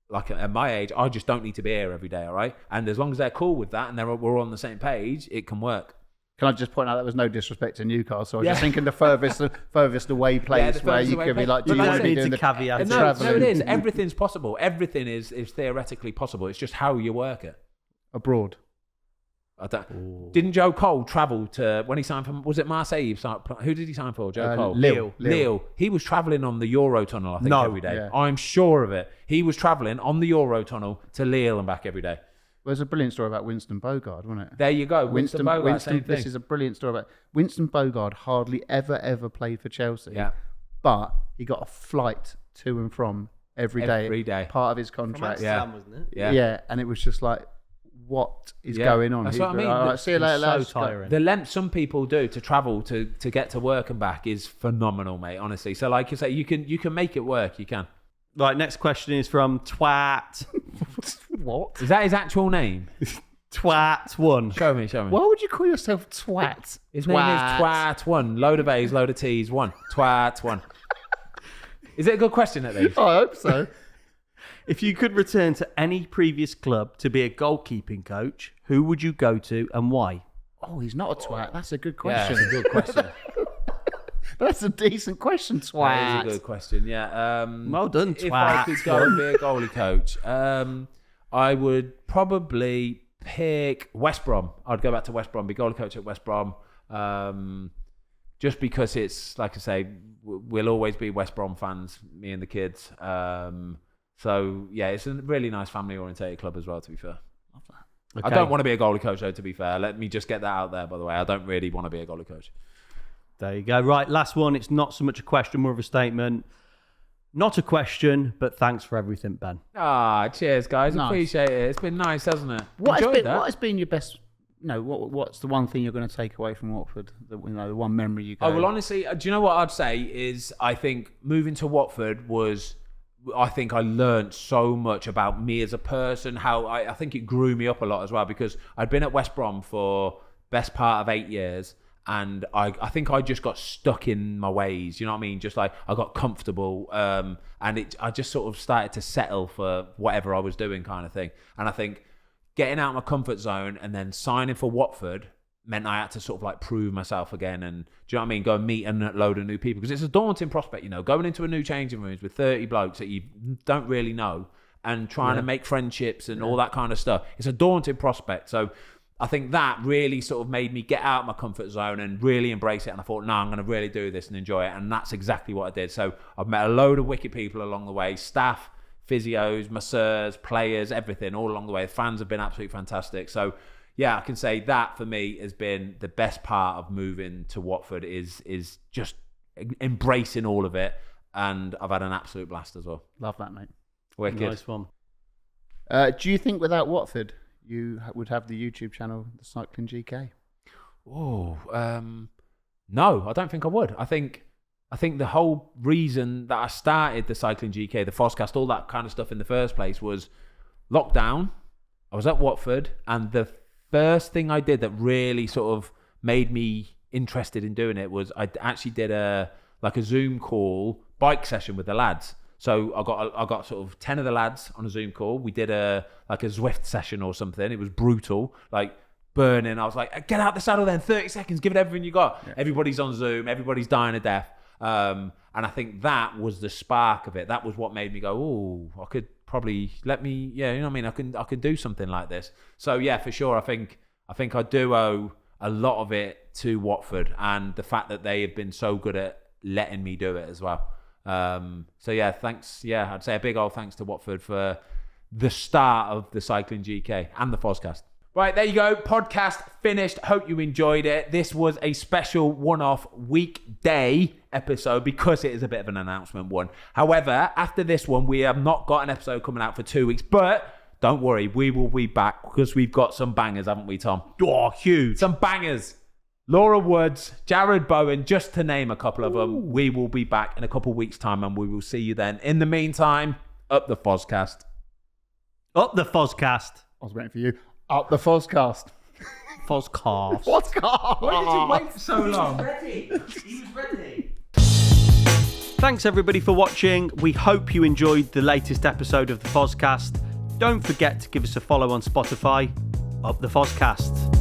like at my age, I just don't need to be here every day, all right? And as long as they're cool with that and we're on the same page, it can work. Can I just point out that was no disrespect to Newcastle? I was just thinking the furthest away place where you could be like, do you want to be doing the caveat? No, it is. Everything's possible. Everything is theoretically possible. It's just how you work it. Abroad. Didn't Joe Cole travel to, when he signed for, was it Marseille? Who did he sign for? Joe Cole? Lille. He was travelling on the Eurotunnel, I think, every day. Yeah. I'm sure of it. He was travelling on the Eurotunnel to Lille and back every day. There's a brilliant story about Winston Bogarde, wasn't it? There you go. Winston Bogarde, same thing. This is a brilliant story about Winston Bogarde. Hardly ever played for Chelsea. Yeah. But he got a flight to and from every day. Part of his contract. From Amsterdam, wasn't it? Yeah. And it was just like, what is going on? That's what I mean. See you later, lads. So tiring. The length some people do to travel to get to work and back is phenomenal, mate, honestly. So like you say, you can make it work. You can. Right, next question is from Twat. What? Is that his actual name? Twat1. Show me. Why would you call yourself Twat? His name is Twat1. Load of A's, load of T's, 1. Twat1. Is it a good question at least? I hope so. If you could return to any previous club to be a goalkeeping coach, who would you go to and why? Oh, he's not a twat. That's a good question. Yeah, that's a good question. That's a decent question, twat. That is a good question, yeah. Well done, twat. If I could go and be a goalie coach, I would probably pick West Brom. I'd go back to West Brom, be goalie coach at West Brom. Just because it's, like I say, we'll always be West Brom fans, me and the kids. So, yeah, it's a really nice family-orientated club as well, to be fair. Love that. Okay. I don't want to be a goalie coach, though, to be fair. Let me just get that out there, by the way. I don't really want to be a goalie coach. There you go. Right, last one. It's not so much a question, more of a statement. Not a question, but thanks for everything, Ben. Cheers, guys. Nice. Appreciate it. It's been nice, hasn't it? What has been your best... what's the one thing you're going to take away from Watford? The one memory you go... Oh, well, honestly, do you know what I'd say is I think moving to Watford was... I think I learned so much about me as a person, how I think it grew me up a lot as well, because I'd been at West Brom for best part of 8 years, and I think I just got stuck in my ways, you know what I mean? Just like I got comfortable, and I just sort of started to settle for whatever I was doing kind of thing. And I think getting out of my comfort zone and then signing for Watford meant I had to sort of like prove myself again, and do you know what I mean? Go and meet a load of new people, because it's a daunting prospect, going into a new changing rooms with 30 blokes that you don't really know and trying to make friendships and all that kind of stuff. It's a daunting prospect. So I think that really sort of made me get out of my comfort zone and really embrace it. And I thought, no, I'm going to really do this and enjoy it. And that's exactly what I did. So I've met a load of wicked people along the way, staff, physios, masseurs, players, everything all along the way. The fans have been absolutely fantastic. So yeah, I can say that for me has been the best part of moving to Watford is just embracing all of it, and I've had an absolute blast as well. Love that, mate. Wicked. Nice one. Do you think without Watford you would have the YouTube channel, the Cycling GK? Oh, no, I don't think I would. I think the whole reason that I started the Cycling GK, the Fozcast, all that kind of stuff in the first place was lockdown. I was at Watford, and the first thing I did that really sort of made me interested in doing it was I actually did a Zoom call bike session with the lads. So I got sort of 10 of the lads on a Zoom call. We did a Zwift session or something. It was brutal, like burning. I was like, get out the saddle then, 30 seconds, give it everything you got. Yeah. Everybody's on Zoom, everybody's dying of death. And I think that was the spark of it. That was what made me go, oh, I could probably you know what I mean? I can do something like this. So yeah, for sure. I think I do owe a lot of it to Watford and the fact that they have been so good at letting me do it as well. So yeah, thanks. Yeah, I'd say a big old thanks to Watford for the start of the Cycling GK and the Fozcast. Right, there you go. Podcast finished. Hope you enjoyed it. This was a special one-off weekday episode because it is a bit of an announcement one. However, after this one, we have not got an episode coming out for 2 weeks, but don't worry, we will be back because we've got some bangers, haven't we, Tom? Oh, huge. Some bangers. Laura Woods, Jared Bowen, just to name a couple of them. We will be back in a couple of weeks' time and we will see you then. In the meantime, up the Fozcast. Up the Fozcast. I was waiting for you. Up the Fozcast. Fozcast. Fozcast. Why did you wait so long? He was ready. Thanks everybody for watching. We hope you enjoyed the latest episode of the Fozcast. Don't forget to give us a follow on Spotify. Up the Fozcast.